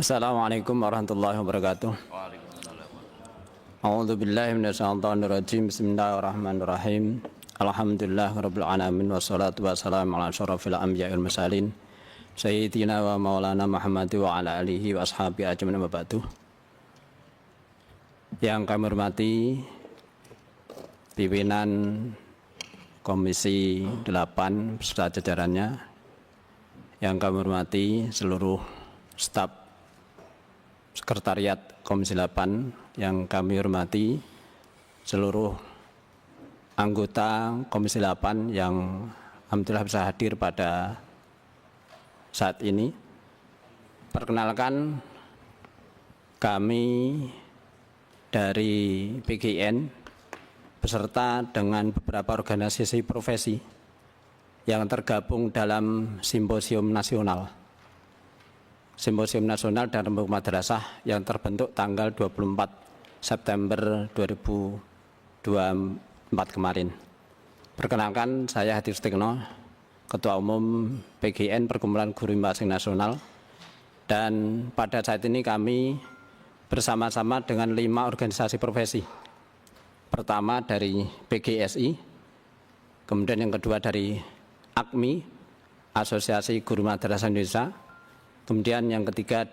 Assalamualaikum warahmatullahi wabarakatuh. Waalaikumsalam. A'udzu billahi minasyaitonir rajim. Bismillahirrahmanirrahim. Alhamdulillahirabbil alamin wassalatu wassalamu ala asyrofil anbiya'i wal mursalin sayyidina wa maulana Muhammad wa ala alihi wa ashabihi ajmain wa ba'du. Yang kami hormati pimpinan Komisi 8 beserta jajarannya, yang kami hormati seluruh staf Sekretariat Komisi 8, yang kami hormati seluruh anggota Komisi 8 yang alhamdulillah bisa hadir pada saat ini. Perkenalkan, kami dari PGN beserta dengan beberapa organisasi profesi yang tergabung dalam Simposium Nasional dan Rembuk Madrasah yang terbentuk tanggal 24 September 2024 kemarin. Perkenalkan, saya Hadi Sutikno, Ketua Umum PGN Perkumpulan Guru Masing Nasional, dan pada saat ini kami bersama-sama dengan 5 organisasi profesi. Pertama dari PGSI, kemudian yang kedua dari AKMI, Asosiasi Guru Madrasah Indonesia, kemudian yang ketiga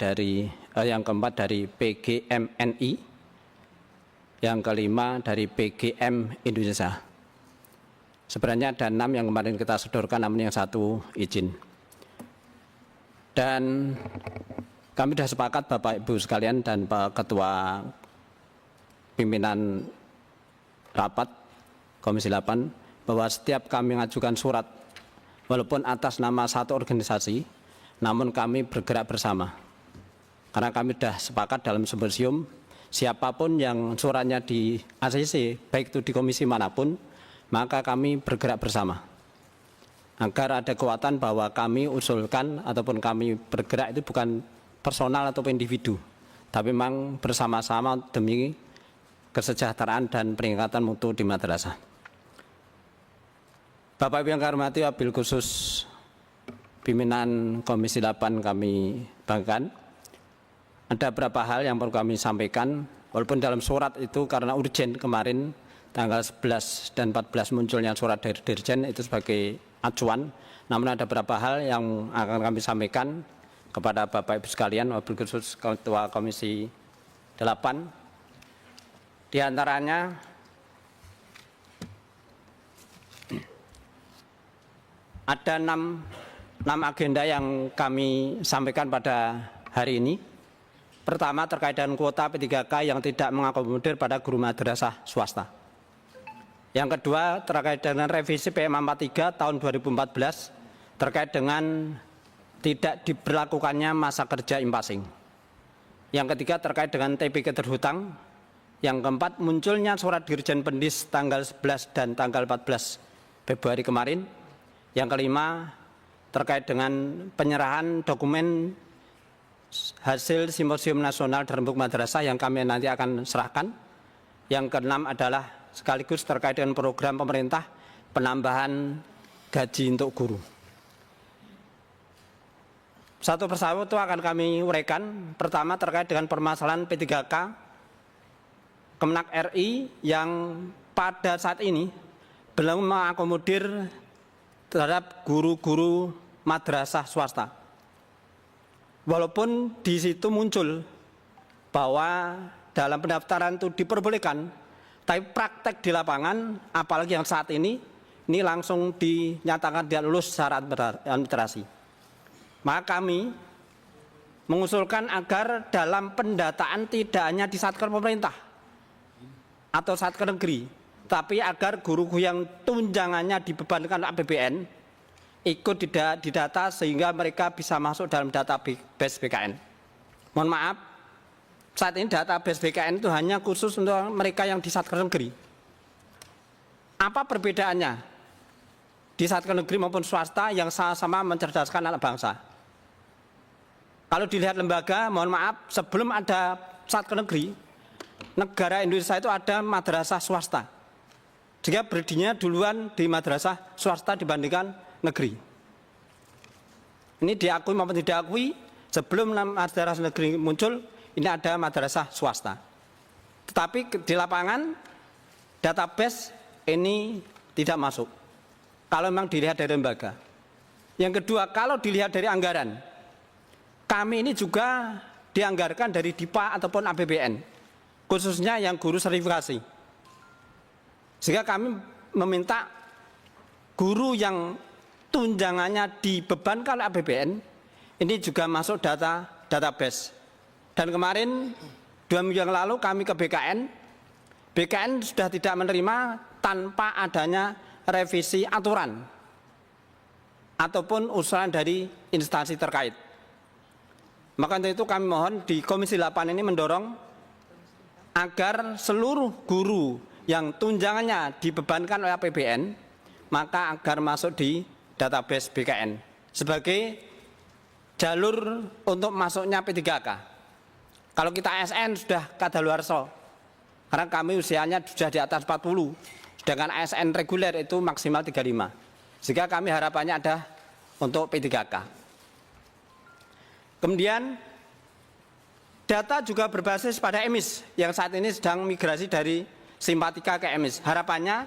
yang keempat dari PGMNI, yang kelima dari PGM Indonesia. Sebenarnya ada 6 yang kemarin kita sodorkan, namun yang 1 izin. Dan kami sudah sepakat Bapak Ibu sekalian dan Pak Ketua Pimpinan Rapat Komisi 8 bahwa setiap kami mengajukan surat walaupun atas nama satu organisasi, namun kami bergerak bersama, karena kami sudah sepakat dalam simposium siapapun yang suratnya di ACC, baik itu di komisi manapun, maka kami bergerak bersama agar ada kekuatan bahwa kami usulkan ataupun kami bergerak itu bukan personal atau individu, tapi memang bersama-sama demi kesejahteraan dan peningkatan mutu di madrasah. Bapak Ibu yang kami hormati, wabil khusus pimpinan Komisi 8 kami banggakan, ada beberapa hal yang perlu kami sampaikan, walaupun dalam surat itu karena urgen kemarin tanggal 11 dan 14 munculnya surat dari Dirjen itu sebagai acuan, namun ada beberapa hal yang akan kami sampaikan kepada Bapak Ibu sekalian, wabil khusus Ketua Komisi 8. Di antaranya ada 6 agenda yang kami sampaikan pada hari ini. Pertama, terkait dengan kuota P3K yang tidak mengakomodir pada guru madrasah swasta. Yang kedua, terkait dengan revisi PM 43 tahun 2014 terkait dengan tidak diberlakukannya masa kerja impasing. Yang ketiga, terkait dengan TPK terhutang. Yang keempat, munculnya surat Dirjen Pendis tanggal 11 dan tanggal 14 Februari kemarin. Yang kelima, terkait dengan penyerahan dokumen hasil Simposium Nasional dan Rembuk Madrasah yang kami nanti akan serahkan. Yang keenam adalah sekaligus terkait dengan program pemerintah penambahan gaji untuk guru. Satu persatu itu akan kami uraikan. Pertama, terkait dengan permasalahan P3K Kemenak RI yang pada saat ini belum mengakomodir terhadap guru-guru madrasah swasta. Walaupun di situ muncul bahwa dalam pendaftaran itu diperbolehkan, tapi praktek di lapangan, apalagi yang saat ini langsung dinyatakan tidak lulus syarat administrasi. Maka kami mengusulkan agar dalam pendataan tidak hanya di satker pemerintah atau satker negeri, tapi agar guru yang tunjangannya dibebankan APBN ikut didata sehingga mereka bisa masuk dalam database BKN. Mohon maaf, saat ini database BKN itu hanya khusus untuk mereka yang di satker negeri. Apa perbedaannya di satker negeri maupun swasta yang sama-sama mencerdaskan anak bangsa? Kalau dilihat lembaga, mohon maaf, sebelum ada satker negeri, negara Indonesia itu ada madrasah swasta. Jika berdirinya duluan di madrasah swasta dibandingkan negeri. Ini diakui maupun tidak diakui, Sebelum madrasah negeri muncul, ini ada madrasah swasta. Tetapi di lapangan database ini tidak masuk. Kalau memang dilihat dari lembaga. Yang kedua, kalau dilihat dari anggaran, kami ini juga dianggarkan dari DIPA ataupun APBN, khususnya yang guru sertifikasi. Sehingga kami meminta guru yang tunjangannya dibebankan oleh APBN, ini juga masuk database. Dan kemarin 2 minggu yang lalu kami ke BKN. BKN sudah tidak menerima tanpa adanya revisi aturan ataupun usulan dari instansi terkait. Maka untuk itu kami mohon di Komisi 8 ini mendorong agar seluruh guru yang tunjangannya dibebankan oleh APBN, maka agar masuk di database BKN sebagai jalur untuk masuknya P3K. Kalau kita ASN sudah kadaluarsa, karena kami usianya sudah di atas 40, sedangkan ASN reguler itu maksimal 35. Sehingga kami harapannya ada untuk P3K. Kemudian data juga berbasis pada EMIS yang saat ini sedang migrasi dari Simpatika ke EMIS. Harapannya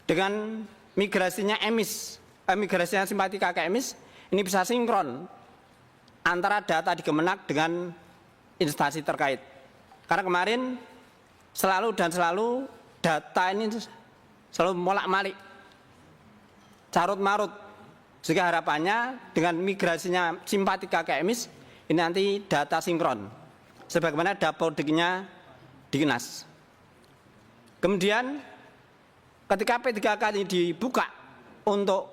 dengan migrasinya Simpatika ke EMIS ini bisa sinkron antara data di Kemenak dengan instansi terkait. Karena kemarin selalu data ini selalu molak-malik, carut-marut. Sehingga harapannya dengan migrasinya Simpatika ke EMIS ini nanti data sinkron sebagaimana dapodiknya Dinas. Kemudian ketika P3K ini dibuka untuk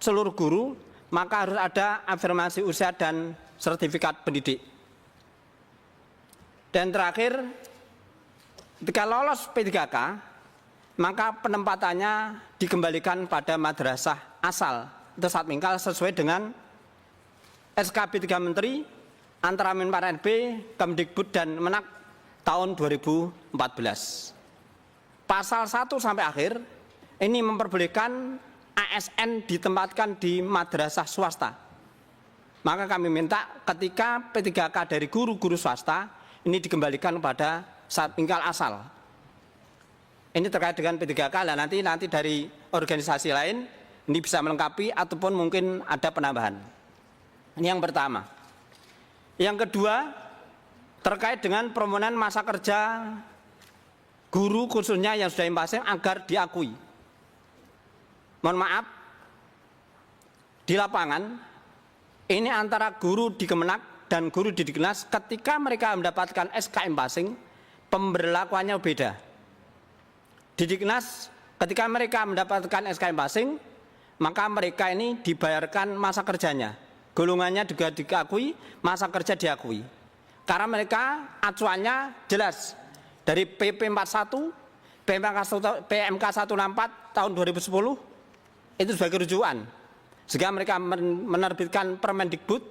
seluruh guru, maka harus ada afirmasi usia dan sertifikat pendidik. Dan terakhir, ketika lolos P3K, maka penempatannya dikembalikan pada madrasah asal atau Satmingkal sesuai dengan SKB 3 Menteri antara Menpan RB, Kemdikbud dan Menak tahun 2014. Pasal 1 sampai akhir ini memperbolehkan ASN ditempatkan di madrasah swasta. Maka kami minta ketika P3K dari guru-guru swasta ini dikembalikan kepada Satmingkal asal. Ini terkait dengan P3K, dan nanti dari organisasi lain ini bisa melengkapi ataupun mungkin ada penambahan. Ini yang pertama. Yang kedua, terkait dengan permohonan masa kerja guru khususnya yang sudah impasing agar diakui. Mohon maaf, di lapangan ini antara guru di Kemenak dan guru di Dinas ketika mereka mendapatkan SK impasing, pemberlakuannya beda. Di Dinas ketika mereka mendapatkan SK impasing, maka mereka ini dibayarkan masa kerjanya. Golongannya juga diakui, masa kerja diakui. Karena mereka acuannya jelas dari PP 41, PMK 164 tahun 2010 itu sebagai rujukan. Sehingga mereka menerbitkan Permendikbud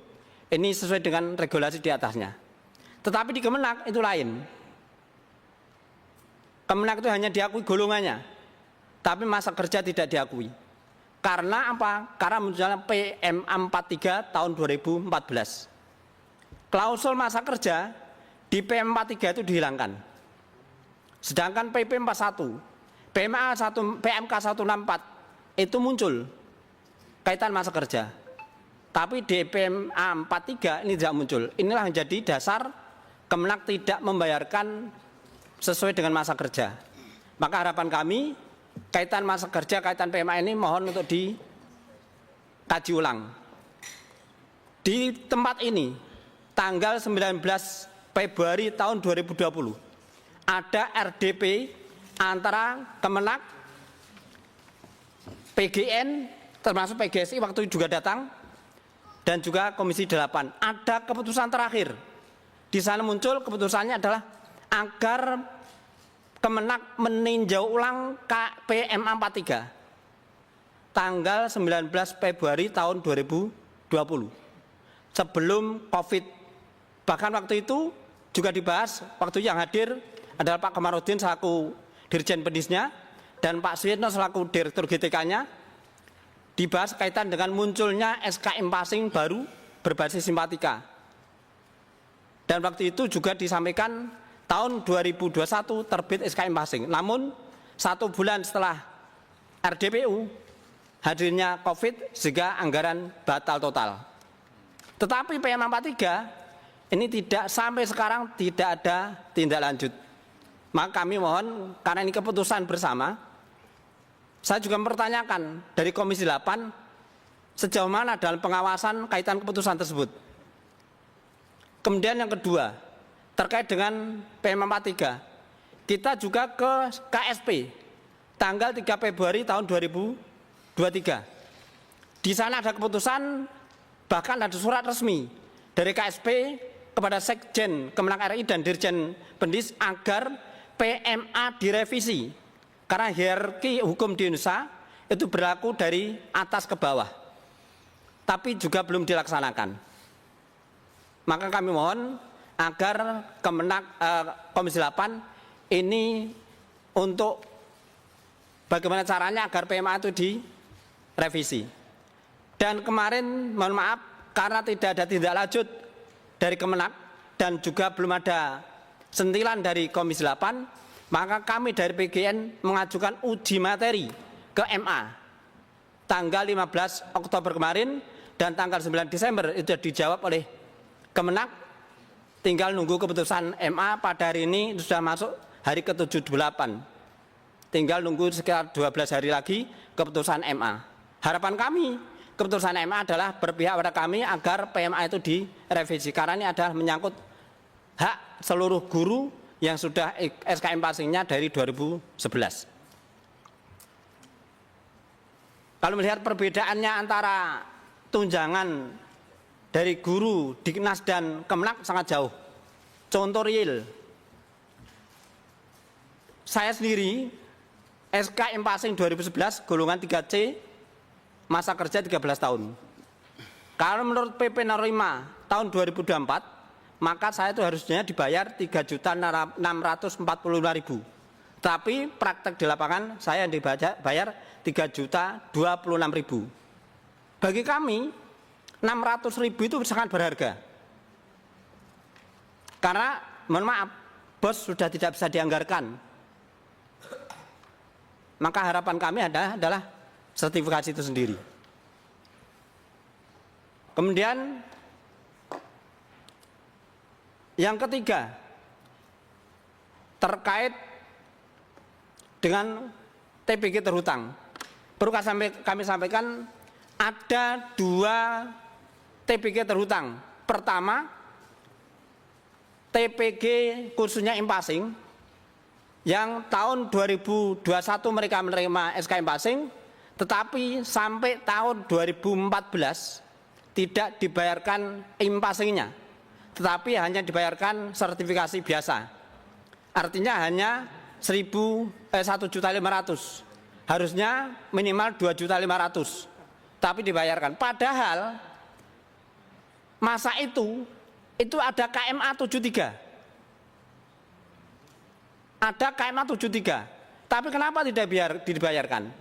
ini sesuai dengan regulasi di atasnya. Tetapi di Kemenak itu lain. Kemenak itu hanya diakui golongannya, tapi masa kerja tidak diakui. Karena apa? Karena munculnya PMA 43 tahun 2014. Klausul masa kerja di PMA 43 itu dihilangkan. Sedangkan PP 41, PMK 164 itu muncul kaitan masa kerja. Tapi di PMA 43 ini tidak muncul. Inilah yang jadi dasar Kemenak tidak membayarkan sesuai dengan masa kerja. Maka harapan kami kaitan masa kerja, kaitan PMA ini mohon untuk dikaji ulang. Di tempat ini tanggal 19 Februari tahun 2020 ada RDP antara Kemenak, PGN, termasuk PGSI waktu itu juga datang, dan juga Komisi 8. Ada keputusan terakhir. Di sana muncul keputusannya adalah agar Kemenak meninjau ulang PMA 43 tanggal 19 Februari tahun 2020 sebelum COVID. Bahkan waktu itu juga dibahas, waktu yang hadir adalah Pak Kamarudin selaku Dirjen Pendisnya dan Pak Suyitno selaku Direktur GTK-nya, dibahas kaitan dengan munculnya SK impasing baru berbasis Simpatika. Dan waktu itu juga disampaikan tahun 2021 terbit SKM passing. Namun 1 bulan setelah RDPU hadirnya COVID sehingga anggaran batal total. Tetapi PM 43 ini tidak sampai sekarang tidak ada tindak lanjut. Maka kami mohon, karena ini keputusan bersama, saya juga mempertanyakan dari Komisi 8 sejauh mana dalam pengawasan kaitan keputusan tersebut. Kemudian yang kedua, terkait dengan PM 43, kita juga ke KSP tanggal 3 Februari tahun 2023. Di sana ada keputusan, bahkan ada surat resmi dari KSP kepada Sekjen Kemenang RI dan Dirjen Pendis agar PMA direvisi. Karena hierarki hukum di Indonesia itu berlaku dari atas ke bawah. Tapi juga belum dilaksanakan. Maka kami mohon agar Komisi 8 ini untuk bagaimana caranya agar PMA itu direvisi. Dan kemarin mohon maaf karena tidak ada tindak lanjut dari Kemenak dan juga belum ada sentilan dari Komisi 8, maka kami dari PGN mengajukan uji materi ke MA tanggal 15 Oktober kemarin dan tanggal 9 Desember itu dijawab oleh Kemenak. Tinggal nunggu keputusan MA pada hari ini sudah masuk hari ke-78. Tinggal nunggu sekitar 12 hari lagi keputusan MA. Harapan kami keputusan MA adalah berpihak pada kami agar PMA itu direvisi. Karena ini adalah menyangkut hak seluruh guru yang sudah SKM passingnya dari 2011. Kalau melihat perbedaannya antara tunjangan dari guru, Diknas dan Kemenak sangat jauh. Contoh real, saya sendiri SKM passing 2011 golongan 3C, masa kerja 13 tahun. Kalau menurut PP 05 tahun 2024, maka saya itu harusnya dibayar 3.645.000. Tapi praktek di lapangan saya yang dibayar 3.026.000. Bagi kami 600.000 itu sangat berharga. Karena mohon maaf, bos sudah tidak bisa dianggarkan. Maka harapan kami adalah sertifikasi itu sendiri. Kemudian yang ketiga, terkait dengan TPG terhutang. Perlu kami sampaikan ada 2 TPG terhutang. Pertama, TPG khususnya impassing yang tahun 2021 mereka menerima SKM passing, tetapi sampai tahun 2014 tidak dibayarkan impassingnya, tetapi hanya dibayarkan sertifikasi biasa. Artinya hanya 1.500.000, harusnya minimal 2.500.000, tapi dibayarkan. Padahal masa itu ada KMA 73. Ada KMA 73. Tapi kenapa tidak dibayarkan?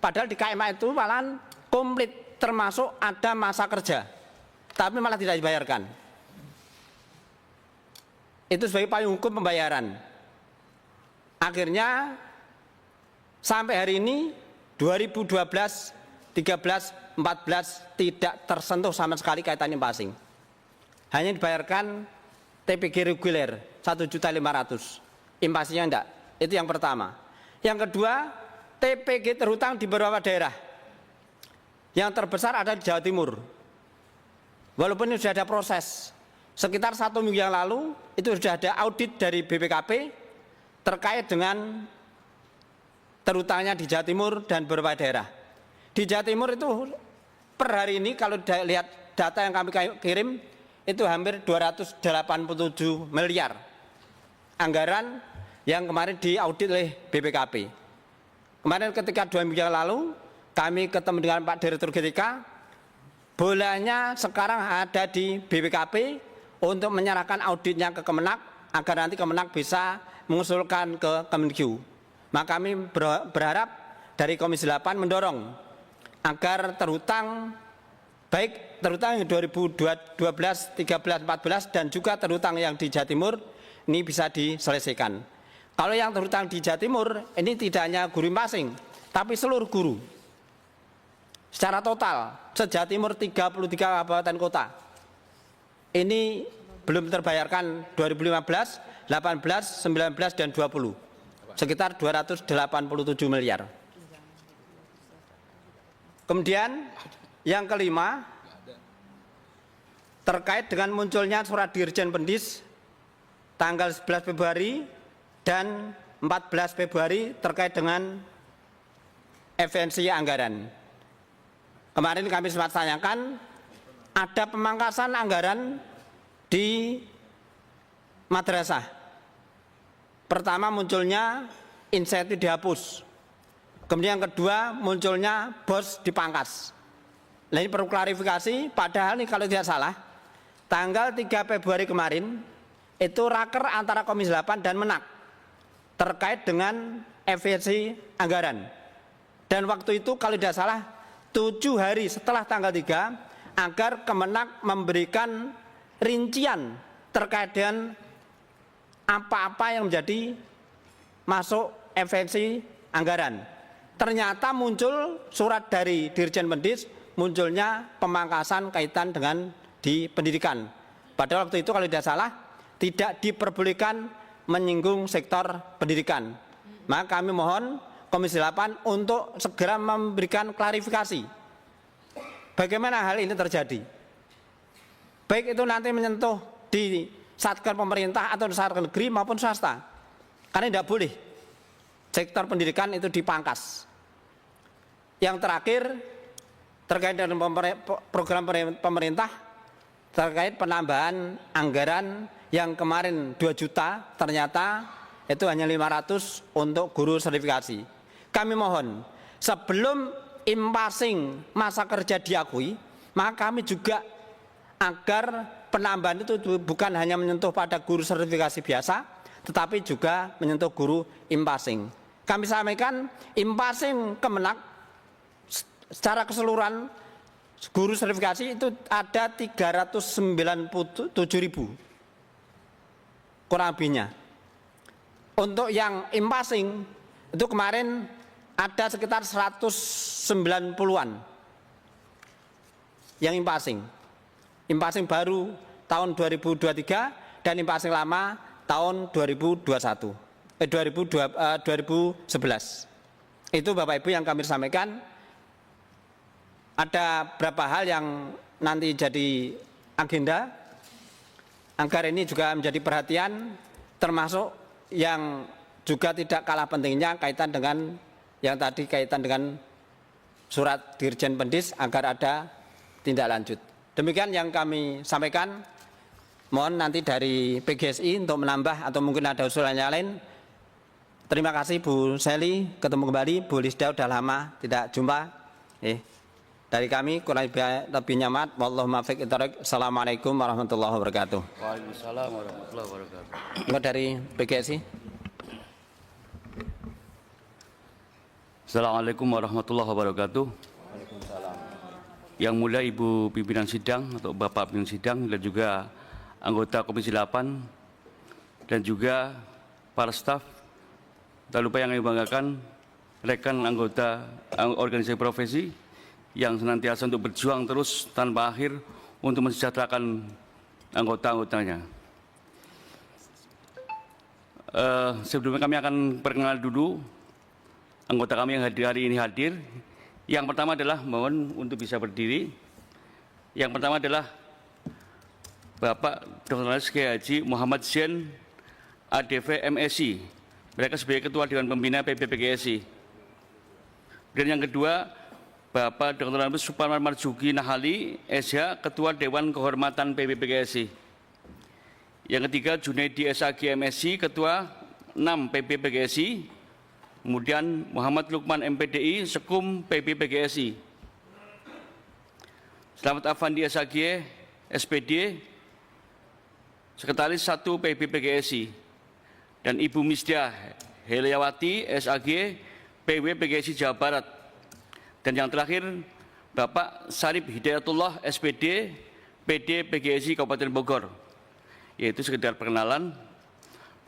Padahal di KMA itu malah komplit, termasuk ada masa kerja. Tapi malah tidak dibayarkan. Itu sebagai payung hukum pembayaran. Akhirnya sampai hari ini 2012, 13, 14 tidak tersentuh sama sekali kaitannya passing. Hanya dibayarkan TPG reguler 1.500.000. Impassingnya enggak. Itu yang pertama. Yang kedua, TPG terhutang di beberapa daerah. Yang terbesar ada di Jawa Timur. Walaupun ini sudah ada proses. Sekitar 1 minggu yang lalu itu sudah ada audit dari BPKP terkait dengan terhutangnya di Jawa Timur dan beberapa daerah. Di Jawa Timur itu per hari ini kalau lihat data yang kami kirim itu hampir 287 miliar anggaran yang kemarin diaudit oleh BPKP. Kemarin ketika 2 minggu yang lalu kami ketemu dengan Pak Direktur GTK, bolanya sekarang ada di BPKP untuk menyerahkan auditnya ke Kemenak agar nanti Kemenak bisa mengusulkan ke Kemenkyu. Maka kami berharap dari Komisi 8 mendorong agar terhutang baik terutang yang 2012, 13, 14 dan juga terutang yang di Jawa Timur ini bisa diselesaikan. Kalau yang terutang di Jawa Timur ini tidak hanya guru Impasing, tapi seluruh guru. Secara total, se-Jawa Timur 33 kabupaten kota. Ini belum terbayarkan 2015, 18, 19 dan 20. Sekitar 287 miliar. Kemudian yang kelima, terkait dengan munculnya surat Dirjen Pendis tanggal 11 Februari dan 14 Februari terkait dengan efisiensi anggaran. Kemarin kami sempat tanyakan, ada pemangkasan anggaran di madrasah. Pertama munculnya insentif dihapus. Kemudian yang kedua munculnya bos dipangkas. Nah ini perlu klarifikasi, padahal ini kalau tidak salah, tanggal 3 Februari kemarin, itu raker antara Komisi 8 dan Menak, terkait dengan efisiensi anggaran. Dan waktu itu kalau tidak salah, 7 hari setelah tanggal 3, agar Kemenak memberikan rincian terkait dengan apa-apa yang menjadi masuk efisiensi anggaran. Ternyata muncul surat dari Dirjen Pendis, munculnya pemangkasan kaitan dengan di pendidikan. Padahal waktu itu kalau tidak salah tidak diperbolehkan menyinggung sektor pendidikan. Maka kami mohon Komisi 8 untuk segera memberikan klarifikasi bagaimana hal ini terjadi. Baik itu nanti menyentuh di satker pemerintah atau satker negeri maupun swasta. Karena tidak boleh sektor pendidikan itu dipangkas. Yang terakhir terkait dengan program pemerintah terkait penambahan anggaran yang kemarin 2 juta ternyata itu hanya 500 untuk guru sertifikasi. Kami mohon sebelum Impasing masa kerja diakui, maka kami juga agar penambahan itu bukan hanya menyentuh pada guru sertifikasi biasa, tetapi juga menyentuh guru Impasing. Kami sampaikan Impasing Kemenak secara keseluruhan guru sertifikasi itu ada 397.000 kurang lebihnya. Untuk yang Impasing itu kemarin ada sekitar 190-an yang Impasing. Impasing baru tahun 2023 dan Impasing lama tahun 2011. Itu Bapak Ibu yang kami sampaikan. Ada beberapa hal yang nanti jadi agenda agar ini juga menjadi perhatian, termasuk yang juga tidak kalah pentingnya kaitan dengan yang tadi kaitan dengan surat Dirjen Pendis agar ada tindak lanjut. Demikian yang kami sampaikan. Mohon nanti dari PGSI untuk menambah atau mungkin ada usulannya lain. Terima kasih Bu Seli, ketemu kembali. Bu Lisda udah lama tidak jumpa. Dari kami kurang lebihnya maaf. Wallahu muwaffiq. Assalamualaikum warahmatullahi wabarakatuh. Waalaikumsalam warahmatullahi wabarakatuh. Enggak dari PGSI. Assalamualaikum warahmatullahi wabarakatuh. Waalaikumsalam. Yang mulia Ibu Pimpinan Sidang atau Bapak Pimpinan Sidang dan juga anggota Komisi 8 dan juga para staf. Tak lupa yang kami banggakan rekan anggota organisasi profesi yang senantiasa untuk berjuang terus tanpa akhir untuk mensejahterakan anggota-anggotanya. Sebelumnya kami akan perkenalkan dulu anggota kami yang hari ini hadir. Yang pertama adalah mohon untuk bisa berdiri. Yang pertama adalah Bapak Dr. Haji Muhammad Zain, ADV MSI. Mereka sebagai Ketua Dewan Pembina PBPGSI. Dan yang kedua, Bapak Dr. Suparman Marjuki Nahali, SH, Ketua Dewan Kehormatan PBPGSI. Yang ketiga, Junaidi SAG MSI, Ketua 6 PBPGSI. Kemudian Muhammad Lukman MPDI, Sekum PBPGSI. Selamat Afandi SAG, SPD, Sekretaris 1 PBPGSI. Dan Ibu Misdah Heliawati, SAG, PW PGSI Jawa Barat. Dan yang terakhir, Bapak Sarip Hidayatullah, SPD, PD PGSI Kabupaten Bogor. Yaitu sekedar perkenalan.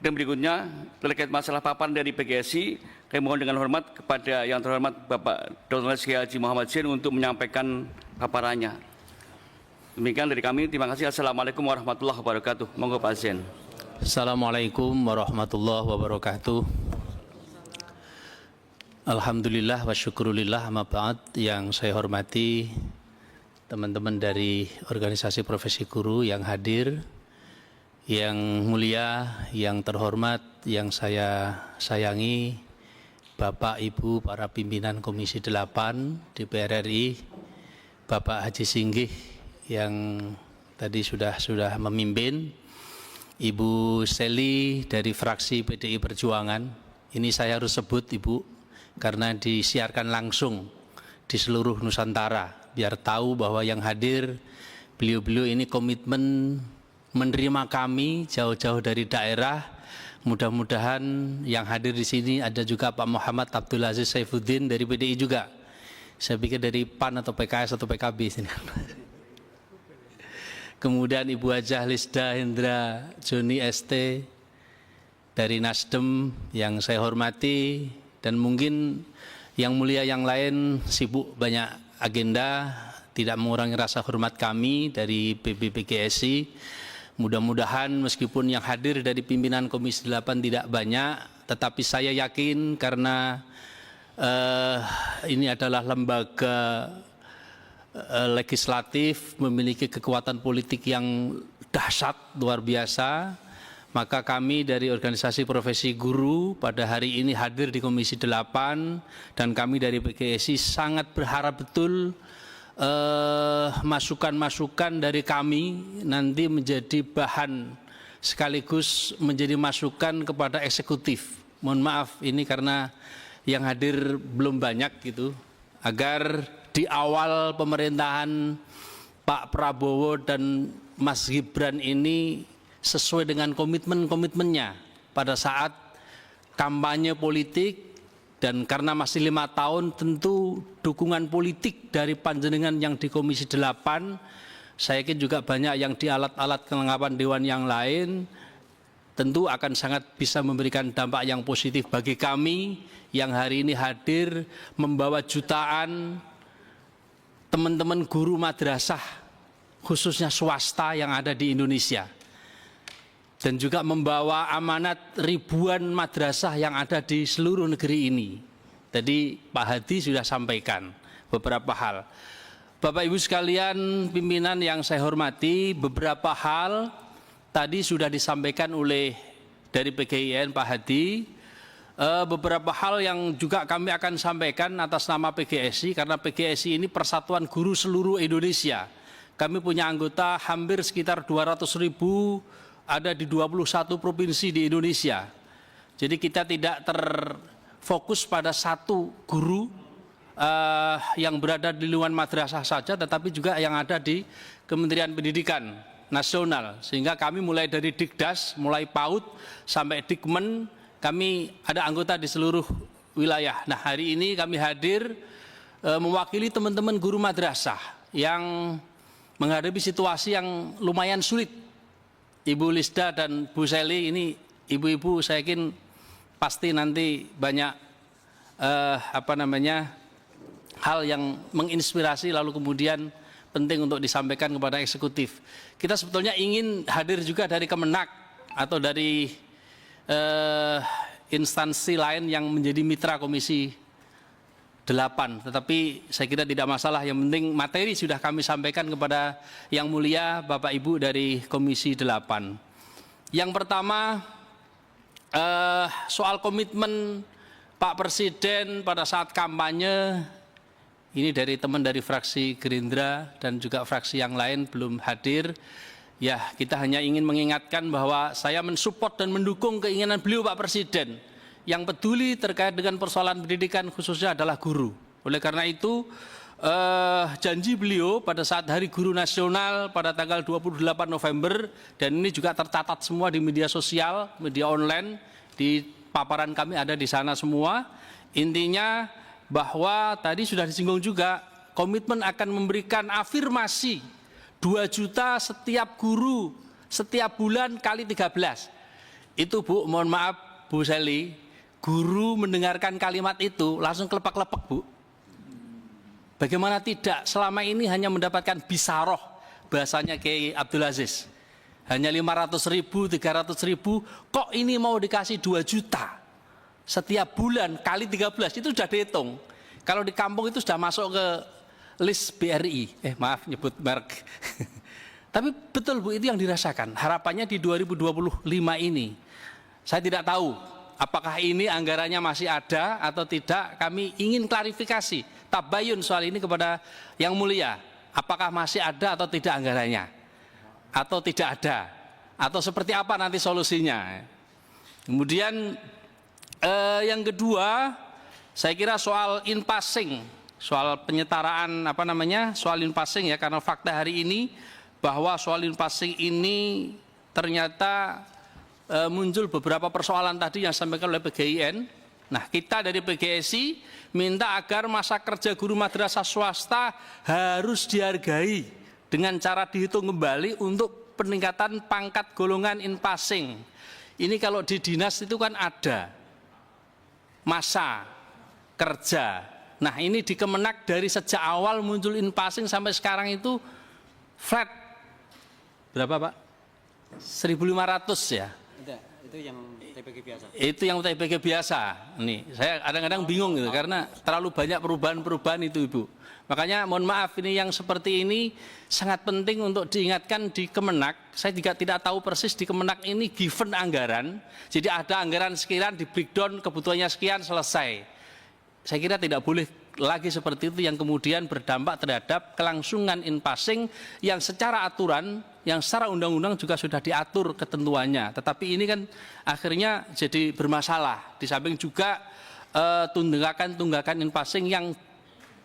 Dan berikutnya, terkait masalah paparan dari PGSI, kami mohon dengan hormat kepada yang terhormat Bapak Dr. Haji Muhammad Hussein untuk menyampaikan paparannya. Demikian dari kami, terima kasih. Assalamualaikum warahmatullahi wabarakatuh. Monggo Pak Hussein. Assalamualaikum warahmatullahi wabarakatuh. Alhamdulillah wa syukurillah amma ba'd. Yang saya hormati teman-teman dari organisasi profesi guru yang hadir, yang mulia, yang terhormat, yang saya sayangi, Bapak Ibu para pimpinan Komisi 8 DPR RI, Bapak Haji Singgih yang tadi sudah memimpin, Ibu Seli dari fraksi PDI Perjuangan. Ini saya harus sebut Ibu karena disiarkan langsung di seluruh Nusantara, biar tahu bahwa yang hadir beliau-beliau ini komitmen menerima kami jauh-jauh dari daerah. Mudah-mudahan yang hadir di sini ada juga Pak Muhammad Abdul Aziz Saifuddin dari PDI juga. Saya pikir dari PAN atau PKS atau PKB sini. Kemudian Ibu Hajah Lisda Hendra Joni ST dari Nasdem yang saya hormati, dan mungkin yang mulia yang lain sibuk banyak agenda, tidak mengurangi rasa hormat kami dari PBPGSI. Mudah-mudahan meskipun yang hadir dari pimpinan Komisi 8 tidak banyak, tetapi saya yakin karena ini adalah lembaga legislatif, memiliki kekuatan politik yang dahsyat, luar biasa, maka kami dari organisasi profesi guru pada hari ini hadir di Komisi 8, dan kami dari PGSI sangat berharap betul masukan-masukan dari kami nanti menjadi bahan sekaligus menjadi masukan kepada eksekutif. Mohon maaf ini karena yang hadir belum banyak gitu, agar di awal pemerintahan Pak Prabowo dan Mas Gibran ini sesuai dengan komitmen-komitmennya pada saat kampanye politik. Dan karena masih 5 tahun, tentu dukungan politik dari panjenengan yang di Komisi 8, saya yakin juga banyak yang di alat-alat kelengkapan Dewan yang lain, tentu akan sangat bisa memberikan dampak yang positif bagi kami yang hari ini hadir membawa jutaan teman-teman guru madrasah, khususnya swasta yang ada di Indonesia. Dan juga membawa amanat ribuan madrasah yang ada di seluruh negeri ini. Tadi Pak Hadi sudah sampaikan beberapa hal. Bapak Ibu sekalian, pimpinan yang saya hormati, beberapa hal tadi sudah disampaikan oleh dari PGIN Pak Hadi. Beberapa hal yang juga kami akan sampaikan atas nama PGSI, karena PGSI ini Persatuan Guru Seluruh Indonesia. Kami punya anggota hampir sekitar 200.000, ada di 21 provinsi di Indonesia. Jadi kita tidak terfokus pada satu guru yang berada di lingkungan madrasah saja, tetapi juga yang ada di Kementerian Pendidikan Nasional. Sehingga kami mulai dari Dikdas, mulai PAUD sampai Dikmen, kami ada anggota di seluruh wilayah. Nah, hari ini kami hadir mewakili teman-teman guru madrasah yang menghadapi situasi yang lumayan sulit. Ibu Lisda dan Bu Seli ini ibu-ibu, saya yakin pasti nanti banyak hal yang menginspirasi lalu kemudian penting untuk disampaikan kepada eksekutif. Kita sebetulnya ingin hadir juga dari Kemenak atau dari instansi lain yang menjadi mitra Komisi 8, tetapi saya kira tidak masalah, yang penting materi sudah kami sampaikan kepada yang mulia Bapak Ibu dari Komisi 8. Yang pertama, soal komitmen Pak Presiden pada saat kampanye, ini dari teman dari fraksi Gerindra dan juga fraksi yang lain belum hadir. Ya, kita hanya ingin mengingatkan bahwa saya mensupport dan mendukung keinginan beliau Pak Presiden. Yang peduli terkait dengan persoalan pendidikan khususnya adalah guru. Oleh karena itu janji beliau pada saat Hari Guru Nasional pada tanggal 28 November, dan ini juga tercatat semua di media sosial, media online, di paparan kami ada di sana semua. Intinya bahwa tadi sudah disinggung juga komitmen akan memberikan afirmasi 2 juta setiap guru setiap bulan kali 13. Itu Bu, mohon maaf Bu Seli, guru mendengarkan kalimat itu langsung kelepak-lepek Bu. Bagaimana tidak, selama ini hanya mendapatkan bisaroh, bahasanya Kiai Abdul Aziz. Hanya 500.000, 300.000, kok ini mau dikasih 2 juta setiap bulan kali 13, itu sudah dihitung. Kalau di kampung itu sudah masuk ke list BRI, maaf nyebut merek. Tapi betul Bu, itu yang dirasakan. Harapannya di 2025 ini, saya tidak tahu apakah ini anggarannya masih ada atau tidak. Kami ingin klarifikasi, tabayun soal ini kepada Yang Mulia. Apakah masih ada atau tidak anggarannya? Atau tidak ada? Atau seperti apa nanti solusinya? Kemudian yang kedua, saya kira soal in passing, soal penyetaraan soal in passing ya, karena fakta hari ini bahwa soal in passing ini ternyata muncul beberapa persoalan tadi yang disampaikan oleh PGIN. Nah, kita dari PGSI minta agar masa kerja guru madrasah swasta harus dihargai dengan cara dihitung kembali untuk peningkatan pangkat golongan in passing. Ini kalau di dinas itu kan ada masa kerja. Nah, ini di Kemenak dari sejak awal muncul in passing sampai sekarang itu flat. Berapa Pak? 1.500 ya? Itu yang TPG biasa. Itu yang TPG biasa. Nih, saya kadang-kadang bingung gitu karena terlalu banyak perubahan-perubahan itu Ibu. Makanya mohon maaf, ini yang seperti ini sangat penting untuk diingatkan di Kemenak. Saya juga tidak tahu persis di Kemenak ini given anggaran. Jadi ada anggaran sekian, di breakdown kebutuhannya sekian, selesai. Saya kira tidak boleh lagi seperti itu yang kemudian berdampak terhadap kelangsungan in passing yang secara aturan, yang secara undang-undang juga sudah diatur ketentuannya. Tetapi ini kan akhirnya jadi bermasalah. Di samping juga tunggakan in passing yang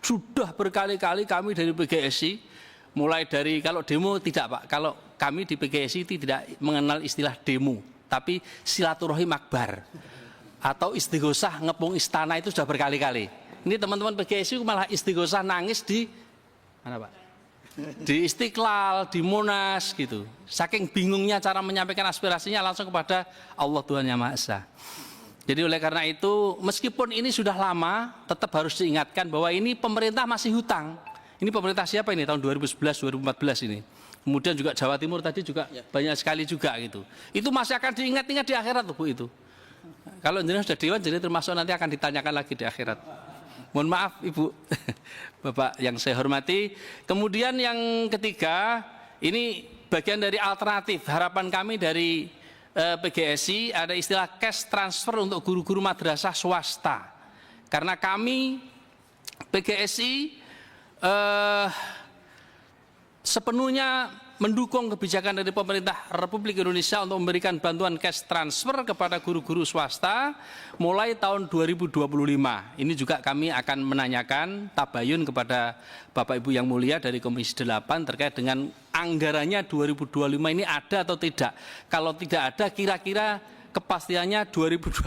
sudah berkali-kali kami dari PGSI, mulai dari kalau demo tidak Pak, kalau kami di PGSI tidak mengenal istilah demo, tapi silaturahim akbar atau istighosah ngepung istana itu sudah berkali-kali. Ini teman-teman PGSI malah istighosah nangis di mana Pak? Di Istiqlal, di Monas gitu. Saking bingungnya cara menyampaikan aspirasinya langsung kepada Allah Tuhan Yang Maha Esa. Jadi oleh karena itu, meskipun ini sudah lama, tetap harus diingatkan bahwa ini pemerintah masih hutang. Ini pemerintah siapa ini? Tahun 2011, 2014 ini. Kemudian juga Jawa Timur tadi juga banyak sekali juga gitu. Itu masih akan diingat-ingat di akhirat Bu itu. Kalau jenengan sudah dewan, jadi termasuk nanti akan ditanyakan lagi di akhirat. Mohon maaf Ibu, Bapak yang saya hormati. Kemudian yang ketiga, ini bagian dari alternatif. Harapan kami dari PGSI ada istilah cash transfer untuk guru-guru madrasah swasta. Karena kami PGSI sepenuhnya mendukung kebijakan dari pemerintah Republik Indonesia untuk memberikan bantuan cash transfer kepada guru-guru swasta mulai tahun 2025. Ini juga kami akan menanyakan tabayun kepada Bapak Ibu yang mulia dari Komisi 8 terkait dengan anggarannya 2025 ini ada atau tidak. Kalau tidak ada, kira-kira kepastiannya 2026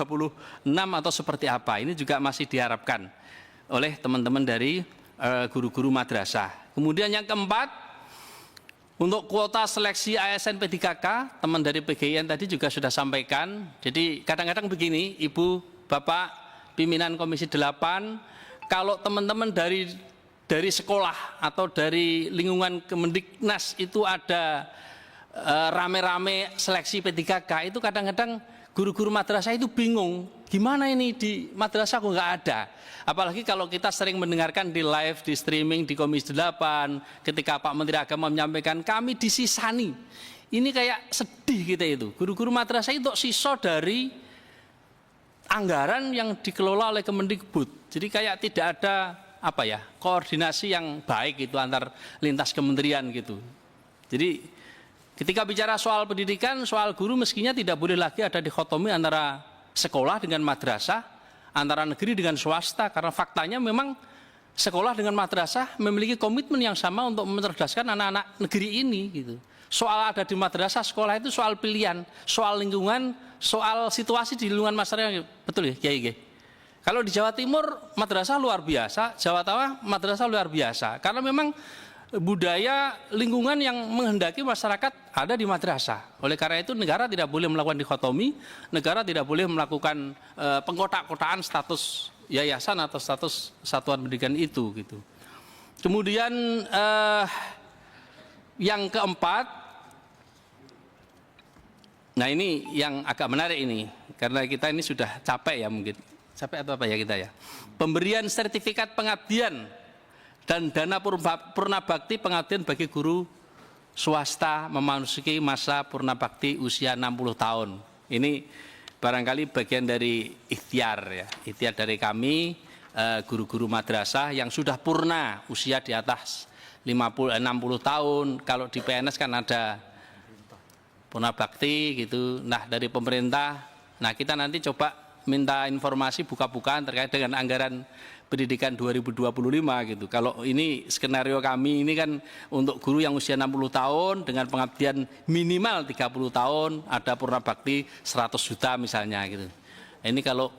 atau seperti apa. Ini juga masih diharapkan oleh teman-teman dari guru-guru madrasah. Kemudian yang keempat, untuk kuota seleksi ASN P3K, teman dari PGIN tadi juga sudah sampaikan. Jadi kadang-kadang begini, Ibu, Bapak, pimpinan Komisi 8, kalau teman-teman dari sekolah atau dari lingkungan Kemendiknas itu ada rame-rame seleksi P3K, itu kadang-kadang guru-guru madrasah itu bingung. Gimana ini di madrasah kok nggak ada? Apalagi kalau kita sering mendengarkan di live, di streaming, di Komisi 8, ketika Pak Menteri Agama menyampaikan kami disisani. Ini kayak sedih kita itu. Guru-guru madrasah itu sisa dari anggaran yang dikelola oleh Kemendikbud. Jadi kayak tidak ada koordinasi yang baik itu antar lintas kementerian gitu. Jadi ketika bicara soal pendidikan, soal guru mestinya tidak boleh lagi ada dikotomi antara sekolah dengan madrasah, antara negeri dengan swasta, karena faktanya memang sekolah dengan madrasah memiliki komitmen yang sama untuk mencerdaskan anak-anak negeri ini gitu. Soal ada di madrasah, sekolah itu soal pilihan, soal lingkungan, soal situasi di lingkungan masyarakat. Betul ya, Kiai? Kalau di Jawa Timur madrasah luar biasa, Jawa Tengah madrasah luar biasa. Karena memang budaya lingkungan yang menghendaki masyarakat ada di madrasah. Oleh karena itu negara tidak boleh melakukan dikotomi, negara tidak boleh melakukan pengkotak-kotaan status yayasan atau status satuan pendidikan itu gitu. Kemudian yang keempat, nah ini yang agak menarik ini, karena kita ini sudah capek ya mungkin. Capek atau apa ya kita ya. Pemberian sertifikat pengabdian dan dana purna bakti pengabdian bagi guru swasta memasuki masa purna bakti usia 60 tahun. Ini barangkali bagian dari ikhtiar ya. Ikhtiar dari kami guru-guru madrasah yang sudah purna usia di atas 60 tahun. Kalau di PNS kan ada purna bakti gitu. Nah, dari pemerintah, nah kita nanti coba minta informasi buka-bukaan terkait dengan anggaran pendidikan 2025 gitu. Kalau ini skenario kami ini kan untuk guru yang usia 60 tahun dengan pengabdian minimal 30 tahun, ada purna bakti 100 juta misalnya gitu. Ini kalau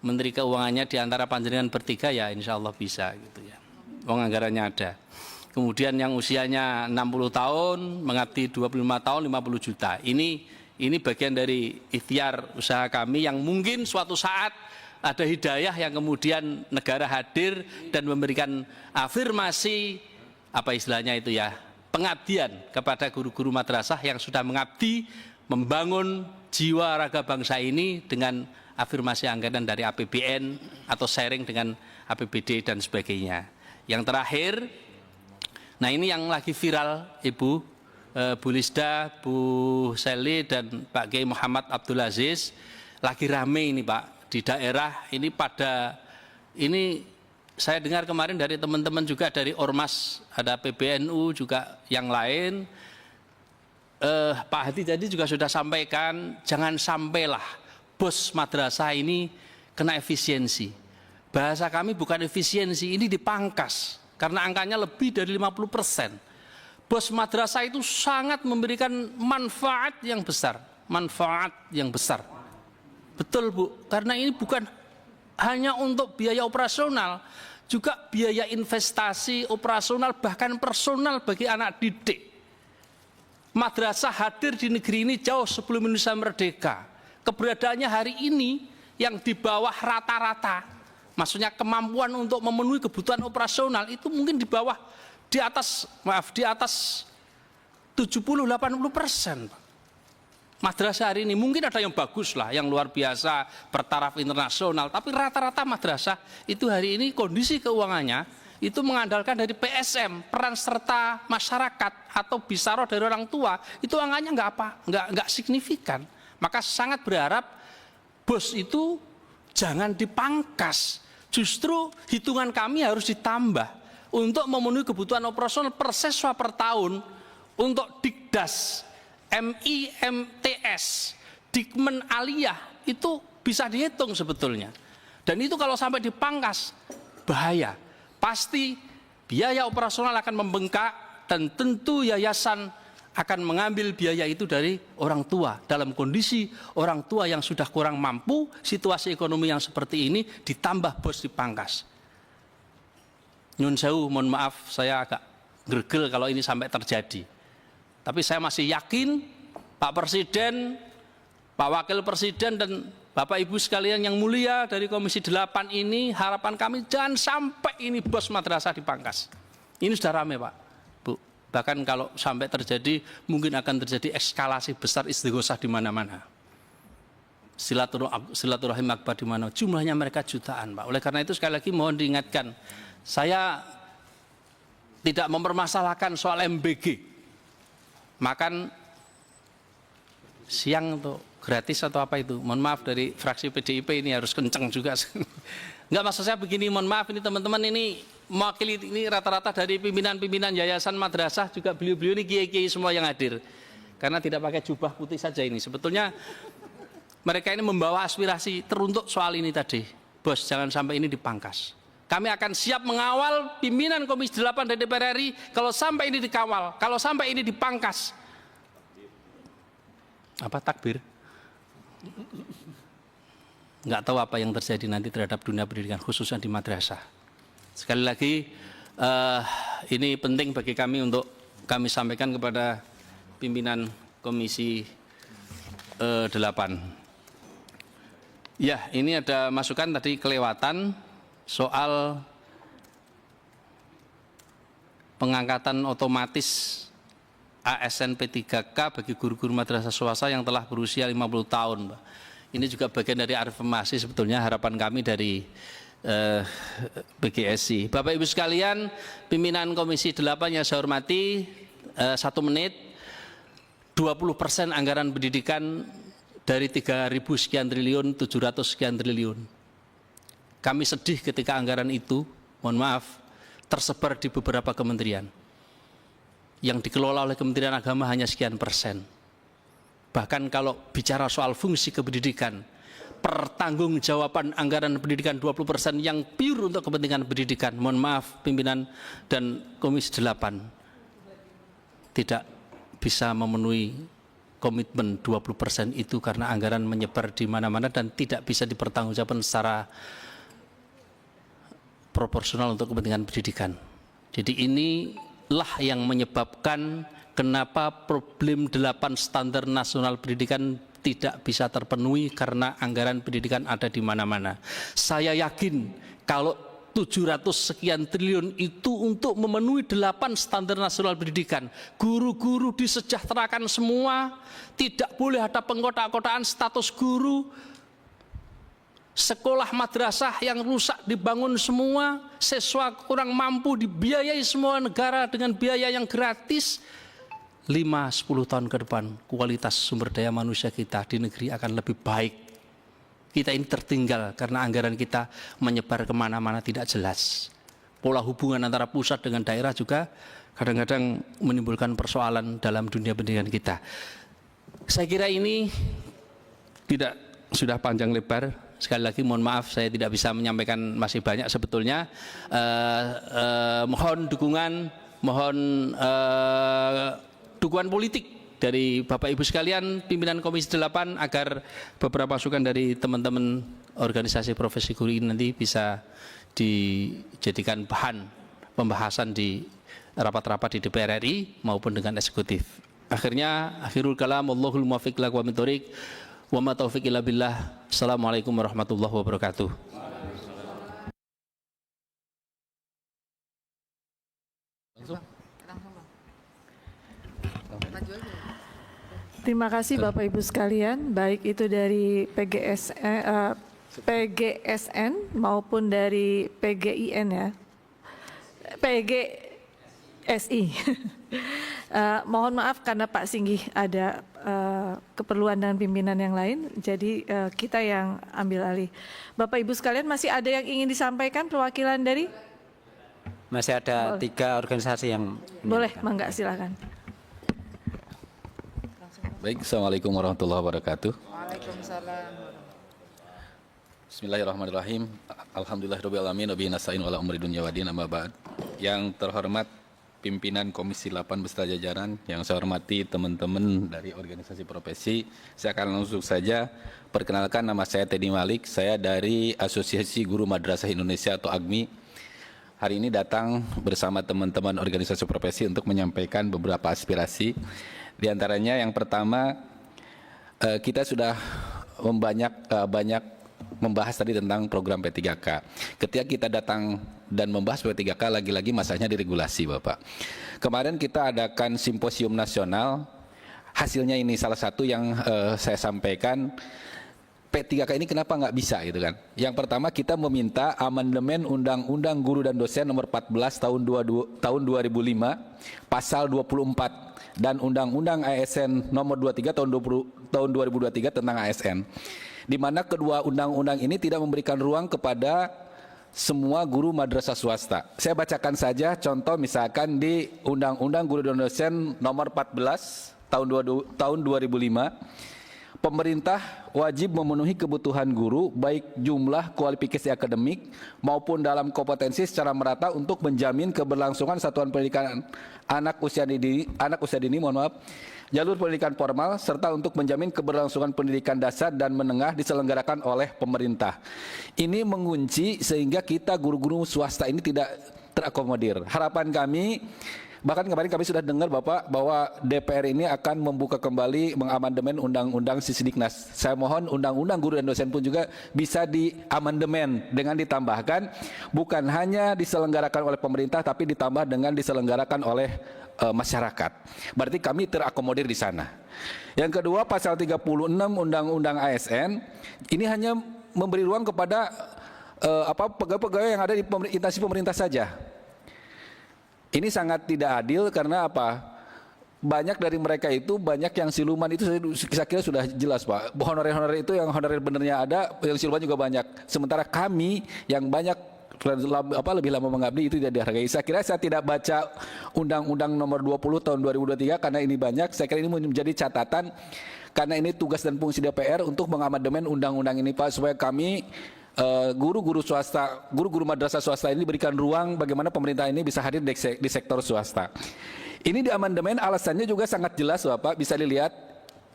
Menteri Keuangannya di antara panjenengan bertiga ya insya Allah bisa gitu ya. Uang anggarannya ada. Kemudian yang usianya 60 tahun, mengabdi 25 tahun 50 juta. Ini bagian dari ikhtiar usaha kami yang mungkin suatu saat ada hidayah yang kemudian negara hadir dan memberikan afirmasi, apa istilahnya itu ya, pengabdian kepada guru-guru madrasah yang sudah mengabdi, membangun jiwa raga bangsa ini dengan afirmasi anggaran dari APBN atau sharing dengan APBD dan sebagainya. Yang terakhir, nah ini yang lagi viral Ibu, Bu Lisda, Bu Seli dan Pak Kiai Muhammad Abdul Aziz, lagi rame ini Pak di daerah ini. Pada ini saya dengar kemarin dari teman-teman juga dari Ormas, ada PBNU juga yang lain. Pak Hadi tadi juga sudah sampaikan, jangan sampailah bos madrasah ini kena efisiensi. Bahasa kami bukan efisiensi, ini dipangkas karena angkanya lebih dari 50%. Bos madrasah itu sangat memberikan manfaat yang besar. Manfaat yang besar. Betul Bu, karena ini bukan hanya untuk biaya operasional, juga biaya investasi, operasional, bahkan personal bagi anak didik. Madrasah hadir di negeri ini jauh sebelum Indonesia merdeka. Keberadaannya hari ini yang di bawah rata-rata, maksudnya kemampuan untuk memenuhi kebutuhan operasional itu mungkin di bawah, di atas 70-80%. Madrasah hari ini mungkin ada yang bagus lah, yang luar biasa, bertaraf internasional, tapi rata-rata madrasah itu hari ini kondisi keuangannya itu mengandalkan dari PSM, peran serta masyarakat atau bisaroh dari orang tua, itu angkanya nggak signifikan. Maka sangat berharap bos itu jangan dipangkas, justru hitungan kami harus ditambah untuk memenuhi kebutuhan operasional per siswa per tahun. Untuk Dikdas, MI, MTS, Dikmen Aliyah itu bisa dihitung sebetulnya. Dan itu kalau sampai dipangkas bahaya. Pasti biaya operasional akan membengkak dan tentu yayasan akan mengambil biaya itu dari orang tua. Dalam kondisi orang tua yang sudah kurang mampu, situasi ekonomi yang seperti ini ditambah bos dipangkas. Nyun sewu, mohon maaf saya agak gergel kalau ini sampai terjadi. Tapi saya masih yakin Pak Presiden, Pak Wakil Presiden dan Bapak Ibu sekalian yang mulia dari Komisi 8 ini, harapan kami jangan sampai ini bos madrasah dipangkas. Ini sudah rame Pak, Bu. Bahkan kalau sampai terjadi mungkin akan terjadi eskalasi besar istighosah di mana-mana. Silaturahim akbar di mana, jumlahnya mereka jutaan Pak. Oleh karena itu sekali lagi mohon diingatkan, saya tidak mempermasalahkan soal MBG, makan siang untuk gratis atau apa itu. Mohon maaf dari fraksi PDIP ini harus kenceng juga. Enggak, maksud saya begini, mohon maaf ini teman-teman ini mewakili ini rata-rata dari pimpinan-pimpinan yayasan madrasah, juga beliau-beliau ini kiai-kiai semua yang hadir. Karena tidak pakai jubah putih saja ini. Sebetulnya mereka ini membawa aspirasi teruntuk soal ini tadi. Bos, jangan sampai ini dipangkas. Kami akan siap mengawal pimpinan Komisi 8 dan DPR RI kalau sampai ini dikawal, kalau sampai ini dipangkas. Apa takbir? nggak tahu apa yang terjadi nanti terhadap dunia pendidikan khususnya di madrasah. Sekali lagi ini penting bagi kami untuk kami sampaikan kepada pimpinan Komisi 8. Ya, ini ada masukan tadi kelewatan soal pengangkatan otomatis ASN P3K bagi guru-guru madrasah swasta yang telah berusia 50 tahun. Ini juga bagian dari afirmasi sebetulnya harapan kami dari PGSI. Bapak Ibu sekalian, pimpinan Komisi 8 yang saya hormati, 1 menit, 20% anggaran pendidikan dari 3.000 sekian triliun, 700 sekian triliun. Kami sedih ketika anggaran itu, mohon maaf, tersebar di beberapa kementerian. Yang dikelola oleh Kementerian Agama hanya sekian persen. Bahkan kalau bicara soal fungsi kependidikan, pertanggungjawaban anggaran pendidikan 20% yang pure untuk kepentingan pendidikan, mohon maaf pimpinan dan Komisi 8 tidak bisa memenuhi komitmen 20% itu karena anggaran menyebar di mana-mana dan tidak bisa dipertanggungjawabkan secara proporsional untuk kepentingan pendidikan. Jadi inilah yang menyebabkan kenapa problem 8 standar nasional pendidikan tidak bisa terpenuhi karena anggaran pendidikan ada di mana-mana. Saya yakin kalau 700 sekian triliun itu untuk memenuhi 8 standar nasional pendidikan, guru-guru disejahterakan semua, tidak boleh ada pengkotak-kotakan status guru, sekolah madrasah yang rusak dibangun semua, siswa kurang mampu dibiayai semua negara dengan biaya yang gratis. 5-10 tahun ke depan kualitas sumber daya manusia kita di negeri akan lebih baik. Kita ini tertinggal karena anggaran kita menyebar kemana-mana tidak jelas. Pola hubungan antara pusat dengan daerah juga kadang-kadang menimbulkan persoalan dalam dunia pendidikan kita. Saya kira ini tidak sudah panjang lebar. Sekali lagi mohon maaf saya tidak bisa menyampaikan masih banyak sebetulnya. Mohon dukungan, mohon dukungan politik dari Bapak Ibu sekalian, pimpinan Komisi 8 agar beberapa masukan dari teman-teman organisasi profesi guru ini nanti bisa dijadikan bahan pembahasan di rapat-rapat di DPR RI maupun dengan eksekutif. Akhirnya, akhirul kalam, Allahul muwaffiq ila aqwamit thoriq, wa ma taufiq illa billah. Assalamualaikum warahmatullahi wabarakatuh. Terima kasih Bapak Ibu sekalian, baik itu dari PGSN maupun dari PGIN ya, PGSI. Mohon maaf karena Pak Singgih ada keperluan dengan pimpinan yang lain, jadi kita yang ambil alih. Bapak Ibu sekalian, masih ada yang ingin disampaikan perwakilan dari? Masih ada 3 organisasi yang boleh, mangga silakan. Baik, Assalamualaikum warahmatullahi wabarakatuh. Waalaikumsalam. Bismillahirrahmanirrahim. Alhamdulillahirabbil alamin wa bihi nasta'in ala umuri dunya waddin, amma ba'd. Yang terhormat pimpinan Komisi 8 beserta jajaran, yang saya hormati teman-teman dari organisasi profesi, saya akan langsung saja perkenalkan, nama saya Teddy Malik, saya dari Asosiasi Guru Madrasah Indonesia atau AGMI. Hari ini datang bersama teman-teman organisasi profesi untuk menyampaikan beberapa aspirasi. Di antaranya yang pertama, kita sudah banyak membahas tadi tentang program P3K. Ketika kita datang dan membahas P3K, lagi-lagi masalahnya diregulasi, Bapak. Kemarin kita adakan simposium nasional, hasilnya ini salah satu yang saya sampaikan, P3K ini kenapa nggak bisa gitu kan. Yang pertama, kita meminta amandemen Undang-Undang Guru dan Dosen nomor 14 tahun 2005 pasal 24 dan Undang-Undang ASN nomor 23 tahun 2023 tentang ASN, di mana kedua undang-undang ini tidak memberikan ruang kepada semua guru madrasah swasta. Saya bacakan saja contoh, misalkan di Undang-Undang Guru dan Dosen nomor 14 tahun 2005, pemerintah wajib memenuhi kebutuhan guru baik jumlah kualifikasi akademik maupun dalam kompetensi secara merata untuk menjamin keberlangsungan satuan pendidikan anak usia dini jalur pendidikan formal, serta untuk menjamin keberlangsungan pendidikan dasar dan menengah diselenggarakan oleh pemerintah. Ini mengunci sehingga kita guru-guru swasta ini tidak terakomodir. Harapan kami, bahkan kemarin kami sudah dengar Bapak bahwa DPR ini akan membuka kembali mengamandemen Undang-Undang Sisdiknas. Saya mohon Undang-Undang Guru dan Dosen pun juga bisa diamandemen dengan ditambahkan bukan hanya diselenggarakan oleh pemerintah tapi ditambah dengan diselenggarakan oleh masyarakat. Berarti kami terakomodir di sana. Yang kedua, pasal 36 Undang-Undang ASN ini hanya memberi ruang kepada pegawai-pegawai yang ada di instansi pemerintah saja. Ini sangat tidak adil karena apa? Banyak dari mereka itu banyak yang siluman, itu saya kira sudah jelas Pak. Honorer-honorer itu yang honorer benernya ada, yang siluman juga banyak. Sementara kami yang banyak lebih lama mengabdi itu tidak dihargai. Saya kira saya tidak baca Undang-Undang Nomor 20 Tahun 2023 karena ini banyak. Saya kira ini menjadi catatan karena ini tugas dan fungsi DPR untuk mengamandemen undang-undang ini Pak, supaya kami guru-guru swasta, guru-guru madrasah swasta ini diberikan ruang bagaimana pemerintah ini bisa hadir di sektor swasta. Ini di amandemen alasannya juga sangat jelas Bapak, bisa dilihat.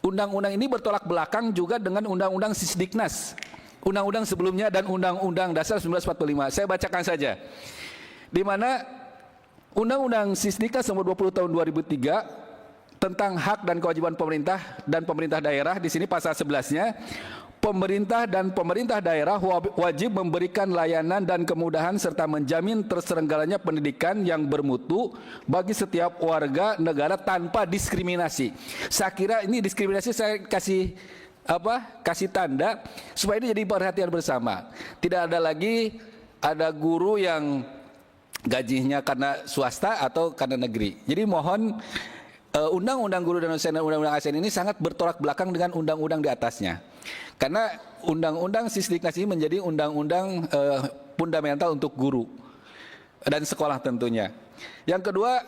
Undang-undang ini bertolak belakang juga dengan Undang-Undang Sisdiknas, undang-undang sebelumnya dan Undang-Undang Dasar 1945. Saya bacakan saja. Di mana Undang-Undang Sisdiknas Nomor 20 Tahun 2003 tentang hak dan kewajiban pemerintah dan pemerintah daerah, di sini pasal 11-nya, pemerintah dan pemerintah daerah wajib memberikan layanan dan kemudahan serta menjamin terselenggaranya pendidikan yang bermutu bagi setiap warga negara tanpa diskriminasi. Saya kira ini diskriminasi saya kasih tanda supaya ini jadi perhatian bersama. Tidak ada lagi ada guru yang gajinya karena swasta atau karena negeri. Jadi mohon Undang-Undang Guru dan Dosen dan Undang-Undang ASN ini sangat bertolak belakang dengan undang-undang di atasnya. Karena Undang-Undang Sisdiknas ini menjadi undang-undang fundamental untuk guru dan sekolah tentunya. Yang kedua,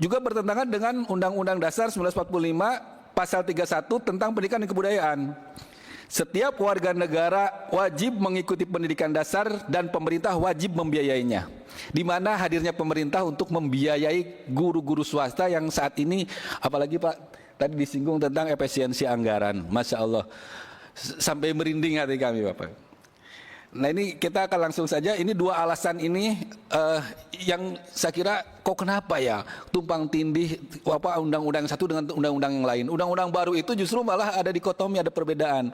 juga bertentangan dengan Undang-Undang Dasar 1945 Pasal 31 tentang pendidikan dan kebudayaan. Setiap warga negara wajib mengikuti pendidikan dasar dan pemerintah wajib membiayainya. Di mana hadirnya pemerintah untuk membiayai guru-guru swasta yang saat ini, apalagi Pak tadi disinggung tentang efisiensi anggaran, Masya Allah, sampai merinding hati kami Bapak. Nah ini kita akan langsung saja, ini dua alasan ini yang saya kira kok kenapa ya tumpang tindih undang-undang satu dengan undang-undang yang lain. Undang-undang baru itu justru malah ada dikotomi, ada perbedaan.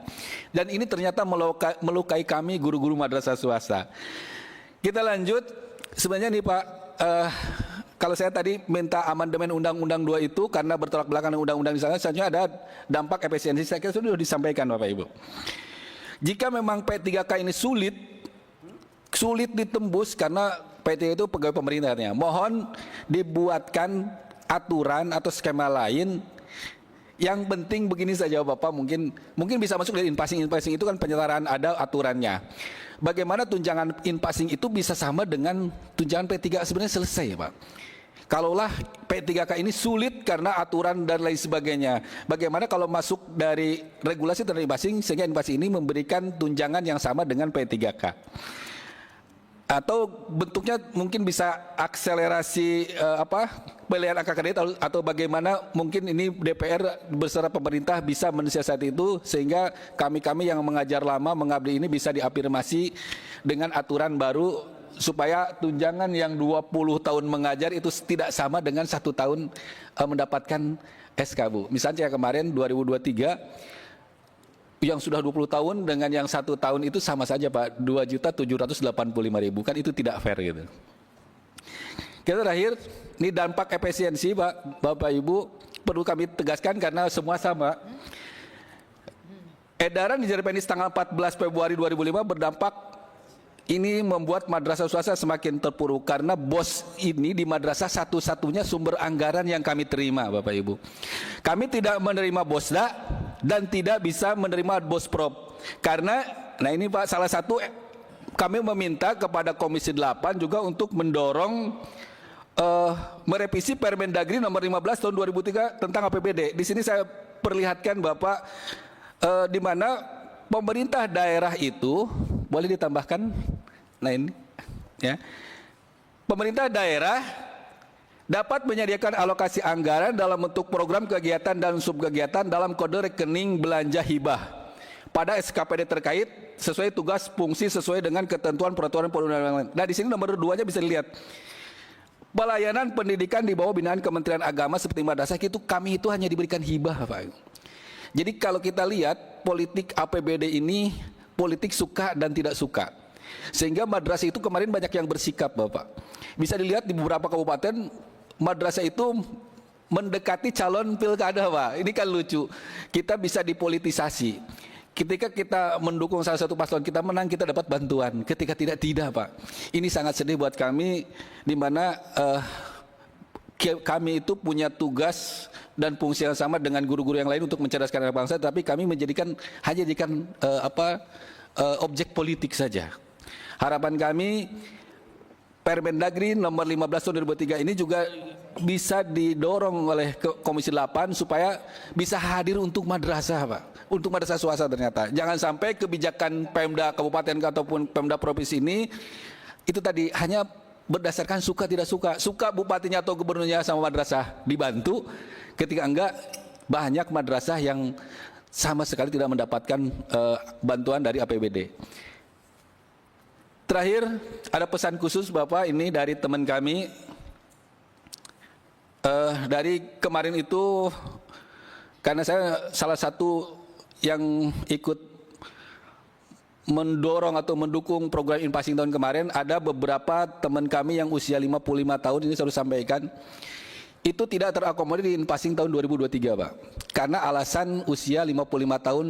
Dan ini ternyata melukai kami guru-guru madrasah swasta. Kita lanjut, sebenarnya nih Pak, kalau saya tadi minta amandemen Undang-Undang 2 itu karena bertolak belakang dengan undang-undang di sana, selanjutnya ada dampak efisiensi, saya kira sudah disampaikan Bapak Ibu. Jika memang P3K ini sulit ditembus karena P3 itu pegawai pemerintahnya, mohon dibuatkan aturan atau skema lain. Yang penting begini saja Bapak, mungkin bisa masuk dari in-passing itu kan penyetaraan, ada aturannya. Bagaimana tunjangan in-passing itu bisa sama dengan tunjangan P3 sebenarnya selesai ya Pak. Kalaulah P3K ini sulit karena aturan dan lain sebagainya, bagaimana kalau masuk dari regulasi terhadap in-passing sehingga in-passing ini memberikan tunjangan yang sama dengan P3K? Atau bentuknya mungkin bisa akselerasi pilihan angka kredit atau bagaimana mungkin ini DPR beserta pemerintah bisa mensiasati itu sehingga kami-kami yang mengajar lama mengabdi ini bisa diafirmasi dengan aturan baru supaya tunjangan yang 20 tahun mengajar itu tidak sama dengan 1 tahun mendapatkan SK Bu. Misalnya kemarin 2023 yang sudah 20 tahun dengan yang 1 tahun itu sama saja Pak, 2.785.000, kan itu tidak fair gitu. Kita terakhir, ini dampak efisiensi Pak, Bapak Ibu, perlu kami tegaskan karena semua sama. Edaran di Jarpenis tanggal 14 Februari 2005 berdampak ini membuat madrasah swasta semakin terpuruk karena bos ini di madrasah satu-satunya sumber anggaran yang kami terima Bapak Ibu. Kami tidak menerima bosda dan tidak bisa menerima bos prop. Karena, nah ini Pak, salah satu kami meminta kepada Komisi 8 juga untuk mendorong merevisi Permendagri nomor 15 tahun 2003 tentang APBD. Di sini saya perlihatkan Bapak di mana pemerintah daerah itu boleh ditambahkan. Nah ini ya. Pemerintah daerah dapat menyediakan alokasi anggaran dalam bentuk program kegiatan dan subkegiatan dalam kode rekening belanja hibah pada SKPD terkait sesuai tugas fungsi sesuai dengan ketentuan peraturan perundang-undangan. Nah, di sini nomor 2-nya bisa dilihat. Pelayanan pendidikan di bawah binaan Kementerian Agama seperti madrasah itu kami itu hanya diberikan hibah, Pak. Jadi kalau kita lihat politik APBD ini politik suka dan tidak suka. Sehingga madrasah itu kemarin banyak yang bersikap, Bapak. Bisa dilihat di beberapa kabupaten madrasah itu mendekati calon pilkada, Pak. Ini kan lucu. Kita bisa dipolitisasi. Ketika kita mendukung salah satu paslon kita menang, kita dapat bantuan. Ketika tidak, Pak. Ini sangat sedih buat kami, di mana kami itu punya tugas dan fungsi yang sama dengan guru-guru yang lain untuk mencerdaskan anak bangsa, tapi kami hanya jadikan objek politik saja. Harapan kami Permendagri nomor 15 tahun 2003 ini juga bisa didorong oleh Komisi 8 supaya bisa hadir untuk madrasah, Pak. Untuk madrasah swasta ternyata. Jangan sampai kebijakan Pemda kabupaten ataupun Pemda provinsi ini itu tadi hanya berdasarkan suka tidak suka. Suka bupatinya atau gubernurnya sama madrasah dibantu, ketika enggak banyak madrasah yang sama sekali tidak mendapatkan bantuan dari APBD. Terakhir, ada pesan khusus Bapak ini dari teman kami. Dari kemarin itu, karena saya salah satu yang ikut mendorong atau mendukung program in-passing tahun kemarin, ada beberapa teman kami yang usia 55 tahun, ini saya sampaikan, itu tidak terakomodir di in-passing tahun 2023, Pak. Karena alasan usia 55 tahun,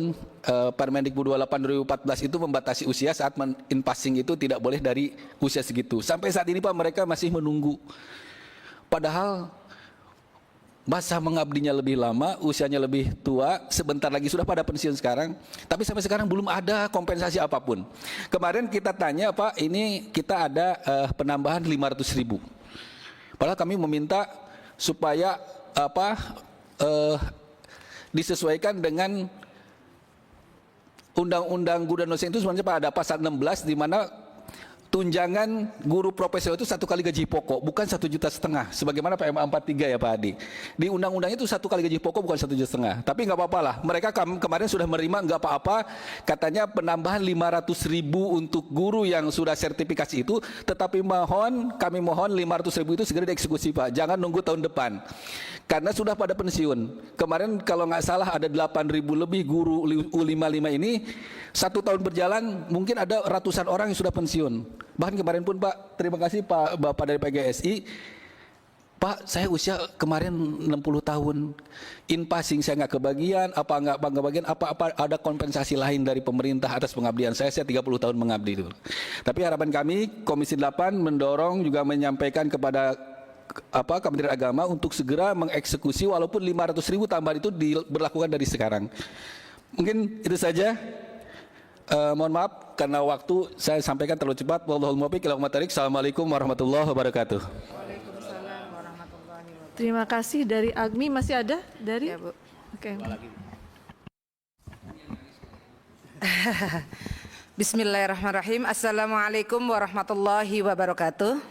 Permendikbud 28 2014 itu membatasi usia saat in-passing itu tidak boleh dari usia segitu. Sampai saat ini, Pak, mereka masih menunggu. Padahal masa mengabdinya lebih lama, usianya lebih tua, sebentar lagi sudah pada pensiun sekarang, tapi sampai sekarang belum ada kompensasi apapun. Kemarin kita tanya, Pak, ini kita ada penambahan 500.000. Padahal kami meminta supaya disesuaikan dengan Undang-Undang Guru dan Dosen itu sebenarnya Pak ada pasal 16 di mana tunjangan guru profesional itu 1 kali gaji pokok, bukan 1,5 juta, sebagaimana PMA 43 ya Pak Adi. Di undang-undang itu 1 kali gaji pokok, bukan 1,5 juta. Tapi nggak apa-apa lah. Mereka kemarin sudah menerima, nggak apa-apa. Katanya penambahan 500.000 untuk guru yang sudah sertifikasi itu, tetapi kami mohon 500.000 itu segera dieksekusi, Pak. Jangan nunggu tahun depan. Karena sudah pada pensiun. Kemarin kalau nggak salah ada 8.000 lebih guru U55 ini, 1 tahun berjalan mungkin ada ratusan orang yang sudah pensiun. Bahkan kemarin pun, Pak, terima kasih Pak Bapak dari PGSI, Pak, saya usia kemarin 60 tahun, in-passing saya nggak kebagian, apa ada kompensasi lain dari pemerintah atas pengabdian saya 30 tahun mengabdi dulu. Tapi harapan kami Komisi 8 mendorong juga menyampaikan kepada Kementerian Agama untuk segera mengeksekusi walaupun 500.000 tambahan itu diberlakukan dari sekarang. Mungkin itu saja. Mohon maaf karena waktu saya sampaikan terlalu cepat. Wallahul muwaffiq ila aqwamit thoriq. Assalamualaikum warahmatullahi wabarakatuh. Waalaikumsalam warahmatullahi wabarakatuh. Terima kasih. Dari Agmi masih ada? Dari? Ya, Bu. Oke. Bismillahirrahmanirrahim. Assalamualaikum warahmatullahi wabarakatuh.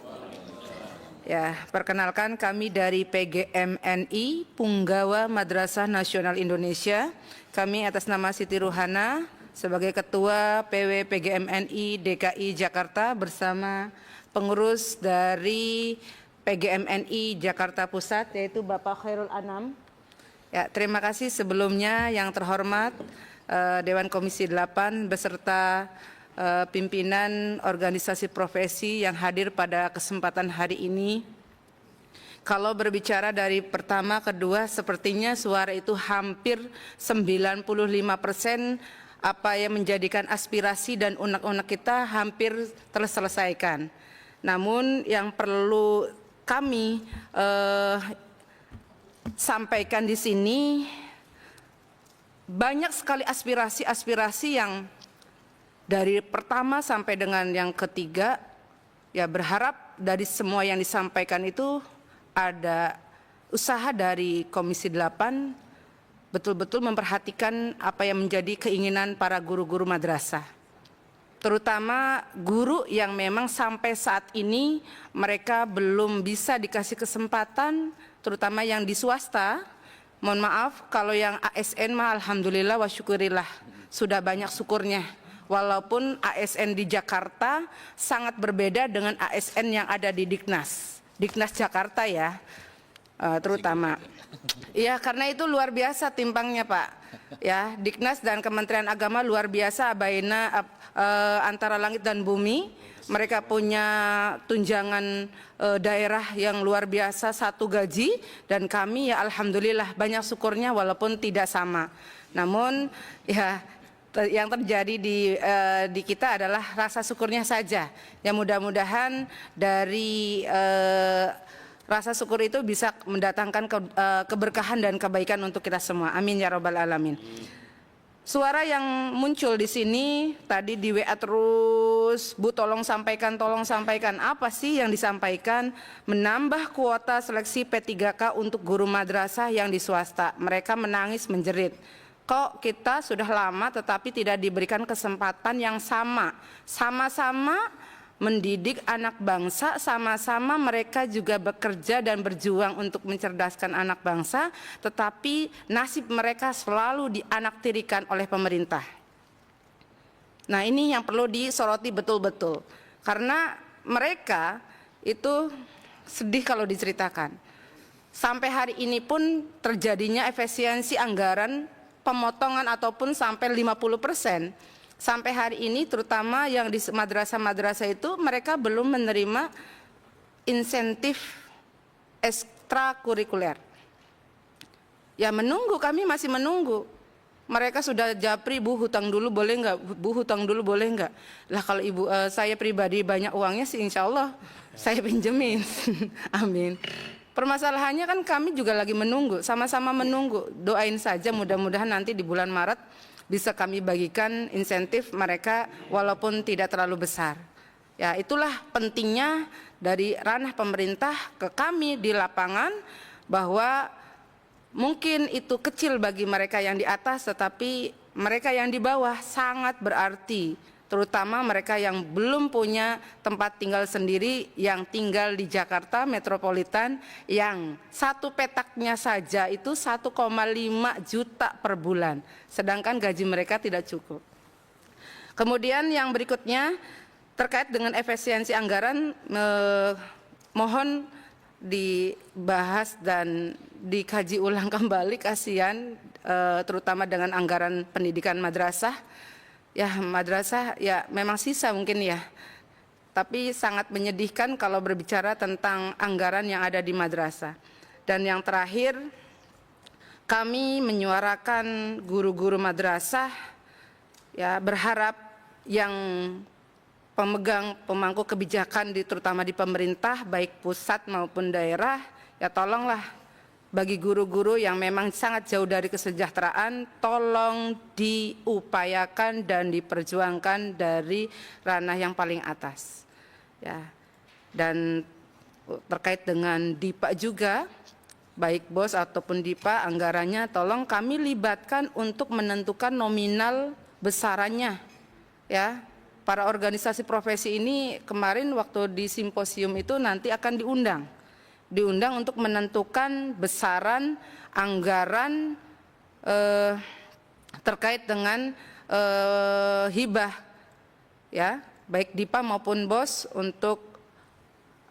Ya, perkenalkan kami dari PGMNI Punggawa Madrasah Nasional Indonesia. Kami atas nama Siti Ruhana sebagai Ketua PW PGMNI DKI Jakarta bersama pengurus dari PGMNI Jakarta Pusat yaitu Bapak Khairul Anam. Ya, terima kasih sebelumnya yang terhormat Dewan Komisi 8 beserta pimpinan organisasi profesi yang hadir pada kesempatan hari ini. Kalau berbicara dari pertama, kedua, sepertinya suara itu hampir 95% apa yang menjadikan aspirasi dan unek-unek kita hampir terselesaikan. Namun yang perlu kami sampaikan di sini, banyak sekali aspirasi-aspirasi yang dari pertama sampai dengan yang ketiga, ya berharap dari semua yang disampaikan itu ada usaha dari Komisi 8 betul-betul memperhatikan apa yang menjadi keinginan para guru-guru madrasah. terutama guru yang memang sampai saat ini mereka belum bisa dikasih kesempatan, terutama yang di swasta. Mohon maaf, kalau yang ASN mah alhamdulillah wa syukurillah, sudah banyak syukurnya. Walaupun ASN di Jakarta sangat berbeda dengan ASN yang ada di Diknas Jakarta ya, terutama. Ya, karena itu luar biasa timpangnya Pak. Ya, Diknas dan Kementerian Agama luar biasa, antara langit dan bumi. Mereka punya tunjangan daerah yang luar biasa, satu gaji, dan kami ya alhamdulillah banyak syukurnya walaupun tidak sama. Namun ya yang terjadi di kita adalah rasa syukurnya saja. Ya mudah-mudahan dari rasa syukur itu bisa mendatangkan keberkahan dan kebaikan untuk kita semua. Amin ya rabbal alamin. Suara yang muncul di sini tadi di WA terus, Bu tolong sampaikan. Apa sih yang disampaikan? Menambah kuota seleksi P3K untuk guru madrasah yang di swasta. Mereka menangis menjerit. Kok kita sudah lama tetapi tidak diberikan kesempatan yang sama. Sama-sama mendidik anak bangsa, sama-sama mereka juga bekerja dan berjuang untuk mencerdaskan anak bangsa, tetapi nasib mereka selalu dianaktirikan oleh pemerintah. Nah, ini yang perlu disoroti betul-betul, karena mereka itu sedih kalau diceritakan. Sampai hari ini pun terjadinya efisiensi anggaran pemotongan ataupun sampai 50%. Sampai hari ini terutama yang di madrasah-madrasah itu mereka belum menerima insentif ekstrakurikuler. Ya menunggu, kami masih menunggu. Mereka sudah japri, Bu hutang dulu boleh nggak? Bu hutang dulu boleh nggak? Lah kalau ibu saya pribadi banyak uangnya sih insya Allah saya pinjemin. Amin. Permasalahannya kan kami juga lagi menunggu, sama-sama menunggu. Doain saja mudah-mudahan nanti di bulan Maret bisa kami bagikan insentif mereka walaupun tidak terlalu besar. Ya, itulah pentingnya dari ranah pemerintah ke kami di lapangan, bahwa mungkin itu kecil bagi mereka yang di atas, tetapi mereka yang di bawah sangat berarti, terutama mereka yang belum punya tempat tinggal sendiri, yang tinggal di Jakarta metropolitan, yang satu petaknya saja itu 1,5 juta per bulan, sedangkan gaji mereka tidak cukup. Kemudian yang berikutnya terkait dengan efisiensi anggaran, mohon dibahas dan dikaji ulang kembali, kasihan terutama dengan anggaran pendidikan madrasah. Ya madrasah ya memang sisa mungkin ya, tapi sangat menyedihkan kalau berbicara tentang anggaran yang ada di madrasah. Dan yang terakhir, kami menyuarakan guru-guru madrasah ya, berharap yang pemangku kebijakan terutama di pemerintah baik pusat maupun daerah, ya tolonglah bagi guru-guru yang memang sangat jauh dari kesejahteraan, tolong diupayakan dan diperjuangkan dari ranah yang paling atas. Ya. Dan terkait dengan DIPA juga, baik BOS ataupun DIPA, anggarannya tolong kami libatkan untuk menentukan nominal besarannya. Ya, para organisasi profesi ini kemarin waktu di simposium itu nanti akan diundang untuk menentukan besaran anggaran terkait dengan hibah, ya baik DIPA maupun BOS untuk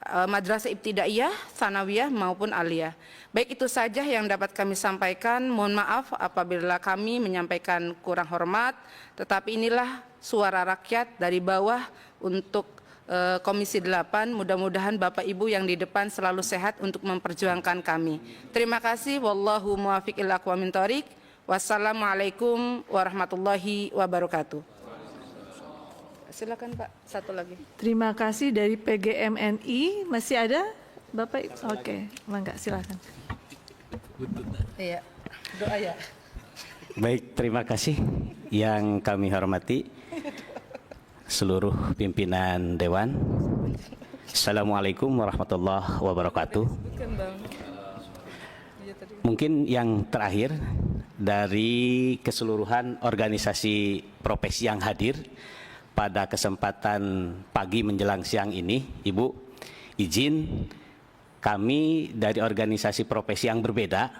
madrasah ibtidaiyah, sanawiyah maupun aliyah. Baik, itu saja yang dapat kami sampaikan. Mohon maaf apabila kami menyampaikan kurang hormat, tetapi inilah suara rakyat dari bawah untuk Komisi 8, mudah-mudahan Bapak Ibu yang di depan selalu sehat untuk memperjuangkan kami. Terima kasih. Wallahu muwaffiq ila aqwamit thoriq. Wassalamualaikum warahmatullahi wabarakatuh. Silakan Pak, satu lagi. Terima kasih dari PGMNI. Masih ada Bapak? Oke, mangga silakan. Iya, doa ya. Baik, terima kasih yang kami hormati seluruh pimpinan Dewan. Assalamualaikum warahmatullahi wabarakatuh. Mungkin yang terakhir dari keseluruhan organisasi profesi yang hadir, pada kesempatan pagi menjelang siang ini, Ibu, izin kami dari organisasi profesi yang berbeda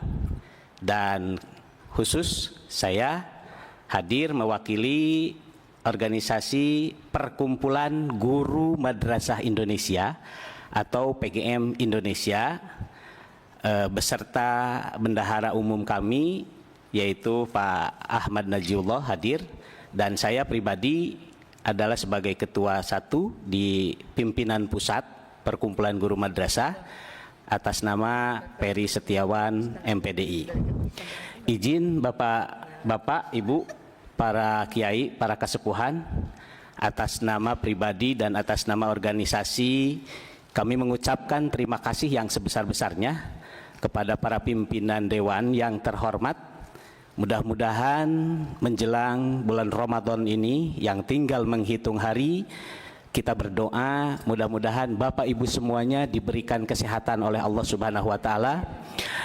dan khusus saya hadir mewakili organisasi Perkumpulan Guru Madrasah Indonesia atau PGM Indonesia beserta bendahara umum kami yaitu Pak Ahmad Najiullah hadir, dan saya pribadi adalah sebagai ketua 1 di pimpinan pusat Perkumpulan Guru Madrasah atas nama Peri Setiawan MPDI. Izin Bapak, Ibu, para kiai, para kasepuhan, atas nama pribadi dan atas nama organisasi kami mengucapkan terima kasih yang sebesar-besarnya kepada para pimpinan dewan yang terhormat. Mudah-mudahan menjelang bulan Ramadan ini yang tinggal menghitung hari, kita berdoa mudah-mudahan Bapak Ibu semuanya diberikan kesehatan oleh Allah Subhanahu wa taala,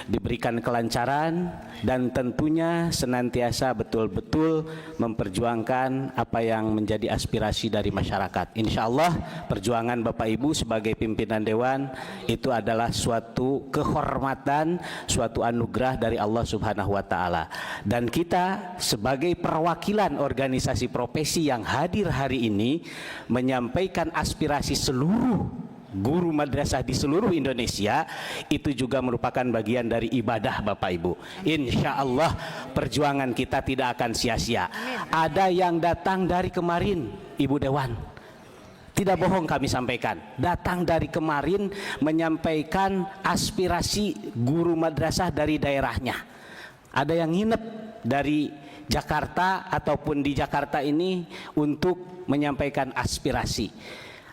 diberikan kelancaran, dan tentunya senantiasa betul-betul memperjuangkan apa yang menjadi aspirasi dari masyarakat. Insya Allah perjuangan Bapak Ibu sebagai pimpinan dewan itu adalah suatu kehormatan, suatu anugerah dari Allah Subhanahu wa taala. Dan kita sebagai perwakilan organisasi profesi yang hadir hari ini menyampaikan aspirasi seluruh guru madrasah di seluruh Indonesia, itu juga merupakan bagian dari ibadah Bapak Ibu. Insya Allah perjuangan kita tidak akan sia-sia. Ada yang datang dari kemarin, Ibu Dewan, tidak bohong kami sampaikan, datang dari kemarin menyampaikan aspirasi guru madrasah dari daerahnya. Ada yang nginep dari Jakarta ataupun di Jakarta ini untuk menyampaikan aspirasi.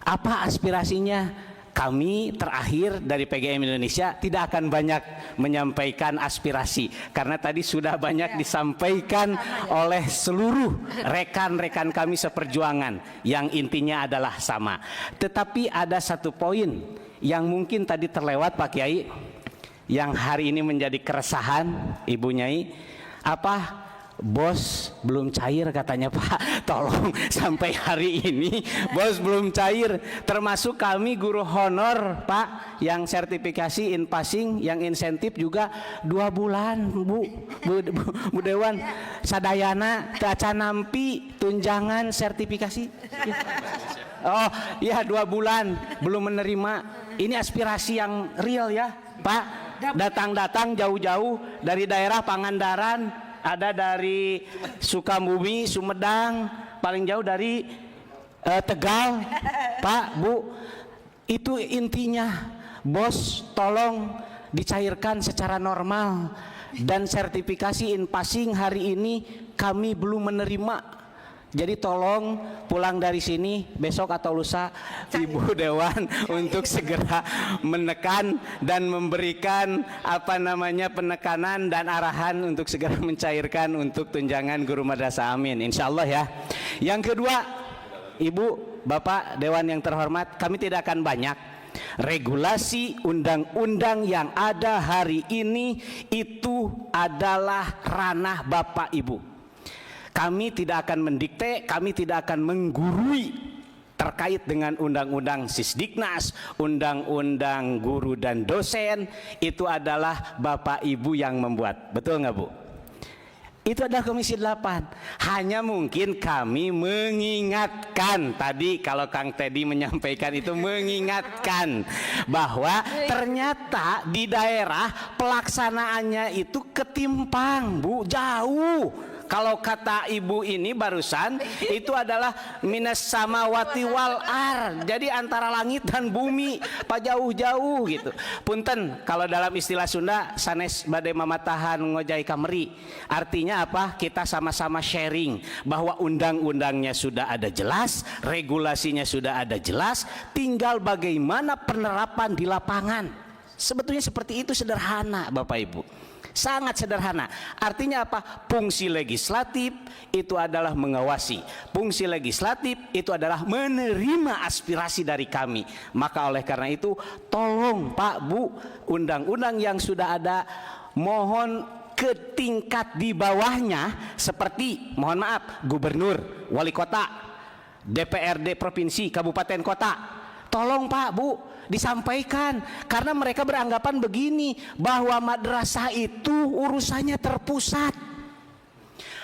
Apa aspirasinya? Kami terakhir dari PGM Indonesia tidak akan banyak menyampaikan aspirasi karena tadi sudah banyak disampaikan oleh seluruh rekan-rekan kami seperjuangan yang intinya adalah sama. Tetapi ada satu poin yang mungkin tadi terlewat Pak Kiai, yang hari ini menjadi keresahan Ibu Nyai. Apa? Bos belum cair katanya Pak. Tolong, sampai hari ini bos belum cair. Termasuk kami guru honor Pak, yang sertifikasi in passing, yang insentif juga 2 bulan Bu Dewan. Sadayana taca nampi tunjangan sertifikasi. Oh iya 2 bulan belum menerima. Ini aspirasi yang real ya Pak. Datang-datang jauh-jauh dari daerah Pangandaran, ada dari Sukabumi, Sumedang, paling jauh dari Tegal, Pak, Bu. Itu intinya, bos tolong dicairkan secara normal. Dan sertifikasi in passing hari ini kami belum menerima. Jadi tolong pulang dari sini besok atau lusa Ibu Dewan untuk segera menekan dan memberikan penekanan dan arahan untuk segera mencairkan untuk tunjangan guru madrasah. Amin, insya Allah ya. Yang kedua, Ibu, Bapak Dewan yang terhormat, kami tidak akan banyak. Regulasi undang-undang yang ada hari ini itu adalah ranah Bapak Ibu. Kami tidak akan mendikte, kami tidak akan menggurui terkait dengan undang-undang Sisdiknas, undang-undang guru dan dosen. Itu adalah Bapak Ibu yang membuat. Betul nggak Bu? Itu adalah Komisi 8. Hanya mungkin kami mengingatkan, tadi kalau Kang Teddy menyampaikan itu mengingatkan bahwa ternyata di daerah pelaksanaannya itu ketimpang Bu, jauh. Kalau kata Ibu ini barusan itu adalah minas samawati wal ar. Jadi antara langit dan bumi, pak jauh-jauh gitu. Punten kalau dalam istilah Sunda sanes bade mamatahan ngojai kameri. Artinya apa? Kita sama-sama sharing bahwa undang-undangnya sudah ada jelas, regulasinya sudah ada jelas, tinggal bagaimana penerapan di lapangan. Sebetulnya seperti itu, sederhana Bapak Ibu. Sangat sederhana. Artinya apa? Fungsi legislatif itu adalah mengawasi. Fungsi legislatif itu adalah menerima aspirasi dari kami. Maka oleh karena itu tolong Pak Bu, undang-undang yang sudah ada mohon ke tingkat di bawahnya, seperti mohon maaf gubernur, wali kota, DPRD provinsi, kabupaten, kota. Tolong Pak, Bu, disampaikan, karena mereka beranggapan begini, bahwa madrasah itu urusannya terpusat.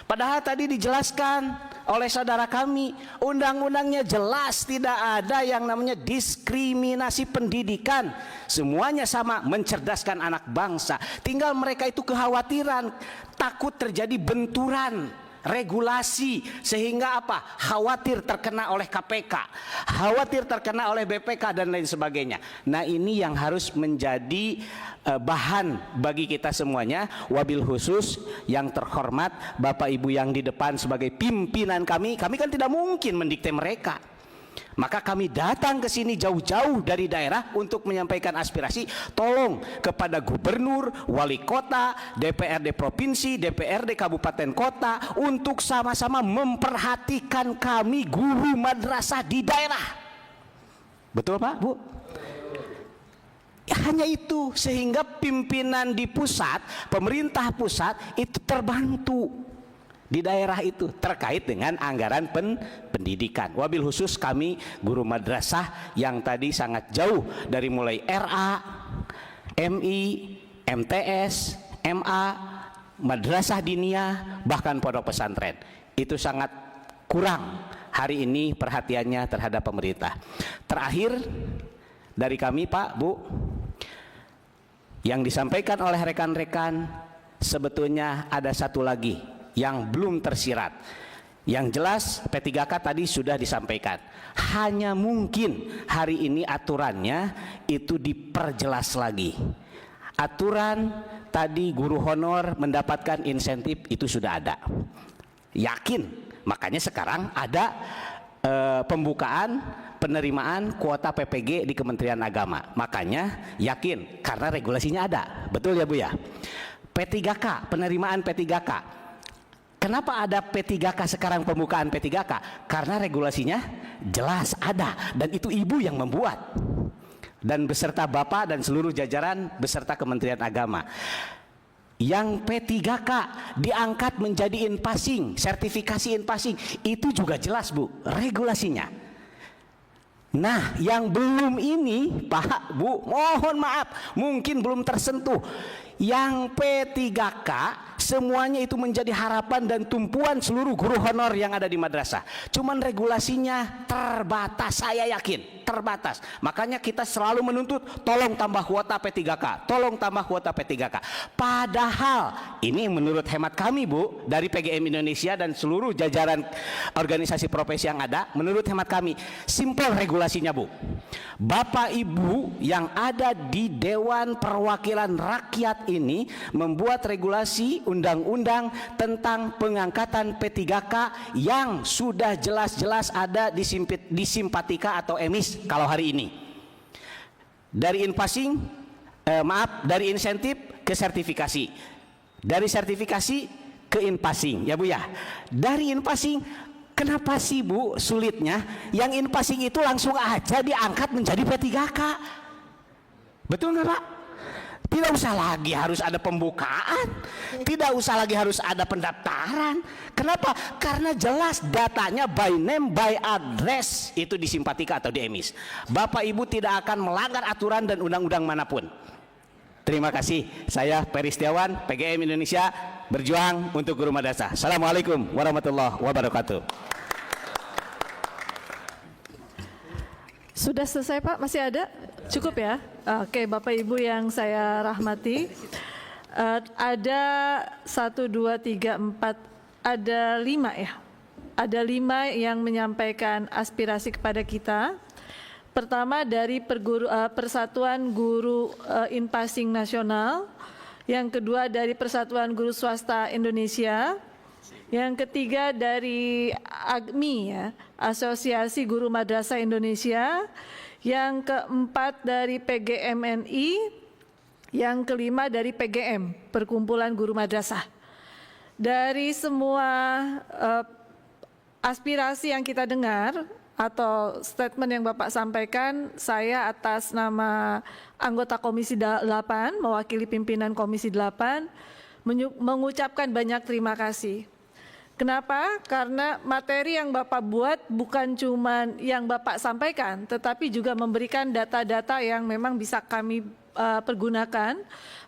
Padahal tadi dijelaskan oleh saudara kami, undang-undangnya jelas tidak ada yang namanya diskriminasi pendidikan. Semuanya sama, mencerdaskan anak bangsa. Tinggal mereka itu kekhawatiran, takut terjadi benturan regulasi, sehingga apa? Khawatir terkena oleh KPK, khawatir terkena oleh BPK dan lain sebagainya. Nah, ini yang harus menjadi bahan bagi kita semuanya, wabil khusus yang terhormat Bapak Ibu yang di depan sebagai pimpinan kami kan tidak mungkin mendikte mereka. Maka kami datang ke sini jauh-jauh dari daerah untuk menyampaikan aspirasi. Tolong kepada gubernur, wali kota, DPRD provinsi, DPRD kabupaten kota untuk sama-sama memperhatikan kami guru madrasah di daerah. Betul Pak, Bu? Hanya itu, sehingga pimpinan di pusat, pemerintah pusat itu terbantu di daerah itu terkait dengan anggaran pendidikan. Wabil khusus kami guru madrasah yang tadi sangat jauh dari mulai RA, MI, MTS, MA, madrasah diniyah, bahkan pondok pesantren. Itu sangat kurang hari ini perhatiannya terhadap pemerintah. Terakhir dari kami Pak, Bu, yang disampaikan oleh rekan-rekan, sebetulnya ada satu lagi yang belum tersirat. Yang jelas P3K tadi sudah disampaikan. Hanya mungkin hari ini aturannya itu diperjelas lagi. Aturan tadi guru honor mendapatkan insentif itu sudah ada. Yakin, makanya sekarang ada pembukaan penerimaan kuota PPG di Kementerian Agama. Makanya yakin karena regulasinya ada. Betul ya Bu ya? P3K, penerimaan P3K. Kenapa ada P3K sekarang, pembukaan P3K? Karena regulasinya jelas ada, dan itu Ibu yang membuat, dan beserta Bapak dan seluruh jajaran beserta Kementerian Agama. Yang P3K diangkat menjadi in-passing, sertifikasi in-passing, itu juga jelas Bu regulasinya. Nah, yang belum ini Pak, Bu, mohon maaf, mungkin belum tersentuh. Yang P3K semuanya itu menjadi harapan dan tumpuan seluruh guru honor yang ada di madrasah. Cuman regulasinya terbatas, saya yakin terbatas. Makanya kita selalu menuntut tolong tambah kuota P3K, tolong tambah kuota P3K. Padahal ini menurut hemat kami Bu, dari PGM Indonesia dan seluruh jajaran organisasi profesi yang ada, menurut hemat kami simpel regulasinya Bu. Bapak Ibu yang ada di Dewan Perwakilan Rakyat ini membuat regulasi undang-undang tentang pengangkatan P3K yang sudah jelas-jelas ada di Simpatika atau EMIS kalau hari ini. Dari in-passing, dari insentif ke sertifikasi, dari sertifikasi ke in-passing ya Bu ya. Dari in-passing, kenapa sih Bu sulitnya? Yang in-passing itu langsung aja diangkat menjadi P3K. Betul nggak Pak? Tidak usah lagi harus ada pembukaan, tidak usah lagi harus ada pendaftaran. Kenapa? Karena jelas datanya by name, by address itu di Simpatika atau di EMIS. Bapak Ibu tidak akan melanggar aturan dan undang-undang manapun. Terima kasih. Saya Peri Setiawan, PGM Indonesia, berjuang untuk guru madrasah. Assalamualaikum warahmatullahi wabarakatuh. Sudah selesai Pak? Masih ada? Cukup ya? Oke, Bapak Ibu yang saya rahmati, ada 1, 2, 3, 4, ada 5 ya? Ada 5 yang menyampaikan aspirasi kepada kita. Pertama dari Persatuan Guru In-Passing Nasional, yang kedua dari Persatuan Guru Swasta Indonesia, yang ketiga dari AGMI ya, Asosiasi Guru Madrasah Indonesia, yang keempat dari PGMNI, yang kelima dari PGM, Perkumpulan Guru Madrasah. Dari semua aspirasi yang kita dengar atau statement yang Bapak sampaikan, saya atas nama anggota Komisi 8, mewakili pimpinan Komisi 8, mengucapkan banyak terima kasih. Kenapa? Karena materi yang Bapak buat bukan cuma yang Bapak sampaikan, tetapi juga memberikan data-data yang memang bisa kami pergunakan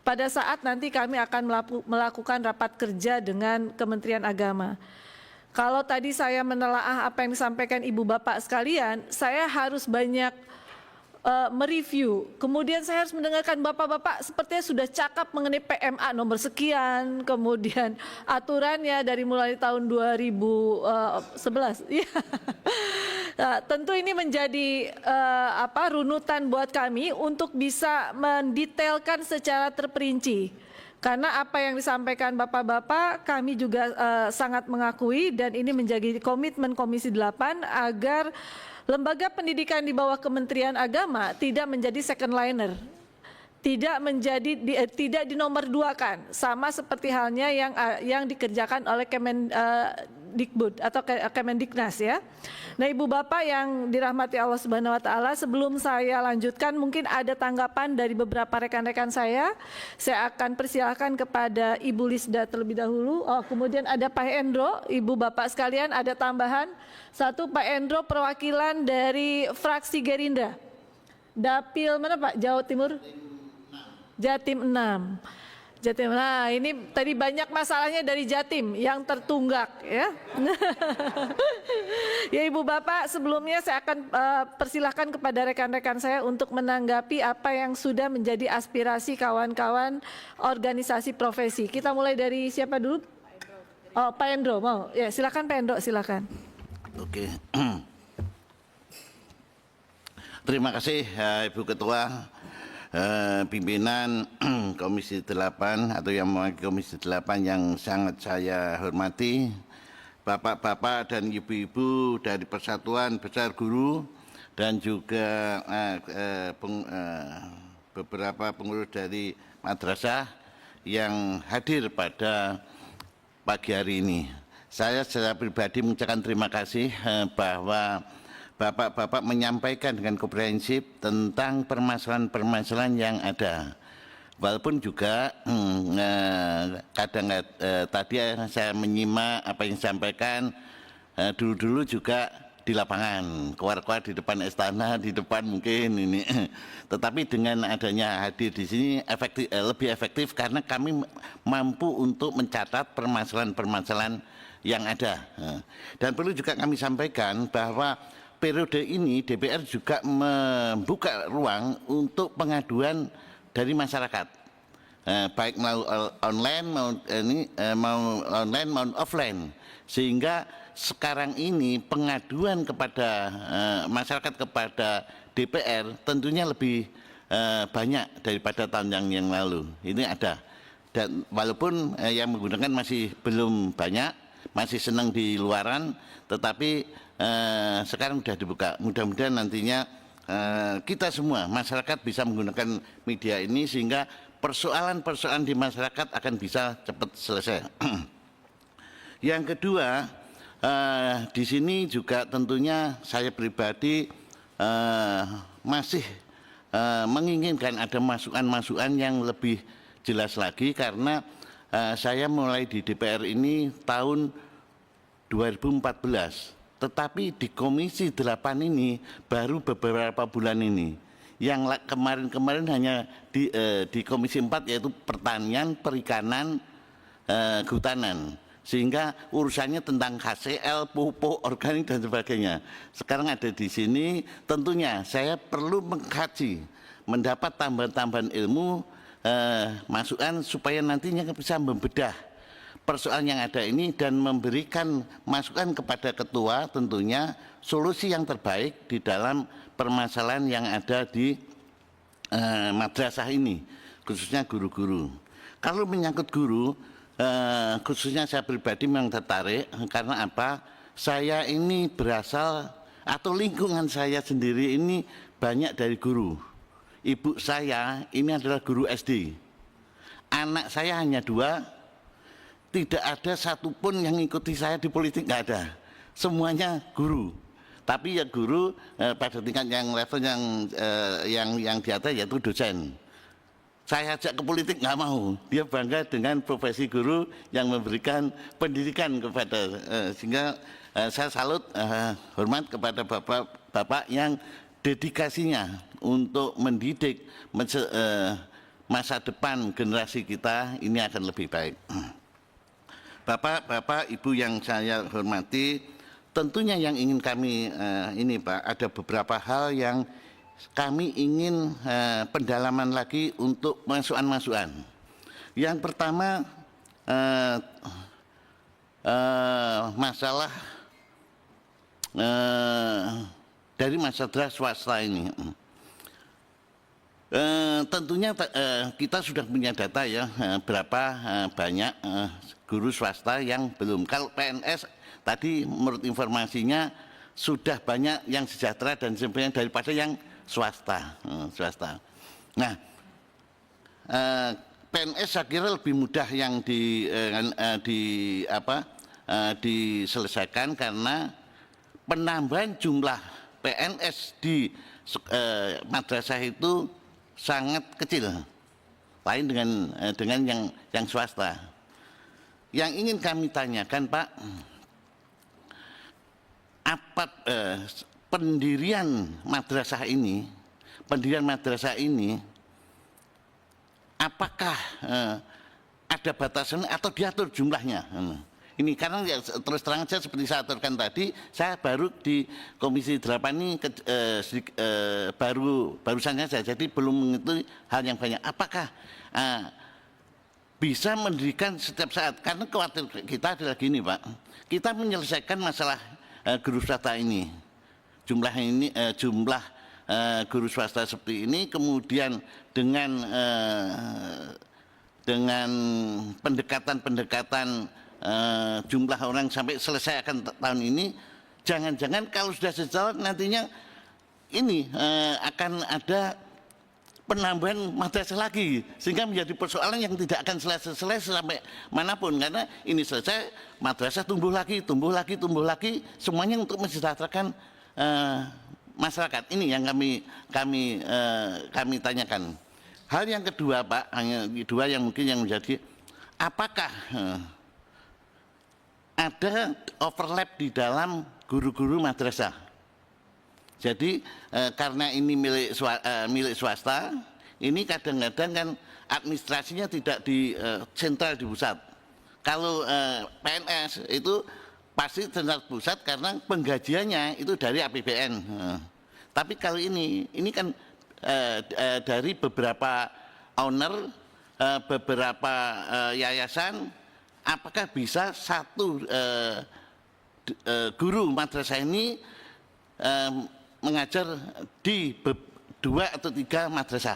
pada saat nanti kami akan melakukan rapat kerja dengan Kementerian Agama. Kalau tadi saya menelaah apa yang disampaikan Ibu Bapak sekalian, saya harus banyak mereview. Kemudian saya harus mendengarkan Bapak-Bapak sepertinya sudah cakap mengenai PMA nomor sekian, kemudian aturannya dari mulai tahun 2011. Nah, tentu ini menjadi runutan buat kami untuk bisa mendetailkan secara terperinci. Karena apa yang disampaikan Bapak-Bapak kami juga sangat mengakui dan ini menjadi komitmen Komisi 8 agar lembaga pendidikan di bawah Kementerian Agama tidak menjadi second liner, tidak dinomorduakan, sama seperti halnya yang dikerjakan oleh Kemendikbud atau Kemendiknas ya. Nah, Ibu Bapak yang dirahmati Allah Subhanahu wa taala, sebelum saya lanjutkan mungkin ada tanggapan dari beberapa rekan-rekan saya. Saya akan persilahkan kepada Ibu Lisda terlebih dahulu. Oh, kemudian ada Pak Hendro, Ibu Bapak sekalian ada tambahan. Satu, Pak Hendro perwakilan dari fraksi Gerindra. Dapil mana Pak? Jawa Timur? Jatim 6. Jatim. Nah, ini tadi banyak masalahnya dari Jatim yang tertunggak ya. Ya Ibu Bapak, sebelumnya saya akan persilahkan kepada rekan-rekan saya untuk menanggapi apa yang sudah menjadi aspirasi kawan-kawan organisasi profesi. Kita mulai dari siapa dulu? Oh, Pak Hendro mau. Ya, silakan Pak Hendro, silakan. Oke. Terima kasih Ibu Ketua, pimpinan Komisi 8 atau yang mewakili Komisi 8 yang sangat saya hormati, Bapak-bapak dan Ibu-ibu dari Persatuan Besar Guru dan juga beberapa pengurus dari madrasah yang hadir pada pagi hari ini. Saya secara pribadi mengucapkan terima kasih bahwa Bapak-bapak menyampaikan dengan komprehensif tentang permasalahan-permasalahan yang ada. Walaupun juga kadang tadi saya menyimak apa yang disampaikan dulu-dulu juga di lapangan, keluar-keluar di depan istana, di depan mungkin ini. Tetapi dengan adanya hadir di sini lebih efektif karena kami mampu untuk mencatat permasalahan-permasalahan yang ada. Dan perlu juga kami sampaikan bahwa periode ini DPR juga membuka ruang untuk pengaduan dari masyarakat, baik mau online maupun offline, sehingga sekarang ini pengaduan kepada masyarakat kepada DPR tentunya lebih banyak daripada tahun yang lalu. Ini ada, dan walaupun yang menggunakan masih belum banyak, masih senang di luaran, tetapi sekarang sudah dibuka. Mudah-mudahan nantinya kita semua masyarakat bisa menggunakan media ini sehingga persoalan-persoalan di masyarakat akan bisa cepat selesai. Yang kedua, di sini juga tentunya saya pribadi masih menginginkan ada masukan-masukan yang lebih jelas lagi karena saya mulai di DPR ini tahun 2014. Tetapi di Komisi 8 ini baru beberapa bulan ini. Yang kemarin-kemarin hanya di Komisi 4 yaitu pertanian, perikanan, kehutanan. Sehingga urusannya tentang KCL, pupuk, organik dan sebagainya. Sekarang ada di sini, tentunya saya perlu mengkaji, mendapat tambahan-tambahan ilmu, masukan supaya nantinya bisa membedah persoalan yang ada ini dan memberikan masukan kepada ketua tentunya solusi yang terbaik di dalam permasalahan yang ada di madrasah ini, khususnya guru-guru. Kalau menyangkut guru, khususnya saya pribadi memang tertarik karena apa? Saya ini berasal atau lingkungan saya sendiri ini banyak dari guru. Ibu saya ini adalah guru SD. Anak saya hanya 2. Tidak ada satupun yang ikuti saya di politik, nggak ada. Semuanya guru. Tapi ya guru pada tingkat yang level yang di atas yaitu dosen. saya ajak ke politik nggak mau. Dia bangga dengan profesi guru yang memberikan pendidikan kepada sehingga saya salut hormat kepada bapak-bapak yang dedikasinya untuk mendidik masa depan generasi kita ini akan lebih baik. Bapak-bapak, Ibu yang saya hormati, tentunya yang ingin kami ini Pak, ada beberapa hal yang kami ingin pendalaman lagi untuk masukan-masukan. Yang pertama masalah dari masyarakat swasta ini. Tentunya kita sudah punya data ya berapa banyak guru swasta yang belum. Kalau PNS tadi menurut informasinya sudah banyak yang sejahtera dan sebagainya daripada yang swasta. Nah, PNS saya kira lebih mudah yang diselesaikan karena penambahan jumlah PNS di madrasah itu sangat kecil, lain dengan yang swasta. Yang ingin kami tanyakan Pak, apa pendirian madrasah ini, apakah ada batasan atau diatur jumlahnya? Ini karena ya, terus terang saja seperti saya aturkan tadi, saya baru di Komisi 8 ini barusan saja, jadi belum mengetahui hal yang banyak. Apakah bisa mendirikan setiap saat? Karena khawatir kita adalah gini Pak, kita menyelesaikan masalah guru swasta ini, jumlah guru swasta seperti ini, kemudian dengan pendekatan jumlah orang sampai selesai akan tahun ini, jangan-jangan kalau sudah sejalan nantinya ini akan ada penambahan madrasah lagi, sehingga menjadi persoalan yang tidak akan selesai sampai manapun, karena ini selesai madrasah tumbuh lagi, semuanya untuk mensejahterakan masyarakat. Ini yang kami tanyakan. Hal yang kedua Pak, hanya dua yang mungkin yang menjadi, apakah ada overlap di dalam guru-guru madrasah? Jadi karena ini milik swasta, ini kadang-kadang kan administrasinya tidak di sentral di pusat. Kalau PNS itu pasti sentral pusat karena penggajiannya itu dari APBN. Tapi kalau ini kan dari beberapa owner, beberapa yayasan, apakah bisa satu guru madrasah ini mengajar di 2 atau 3 madrasah?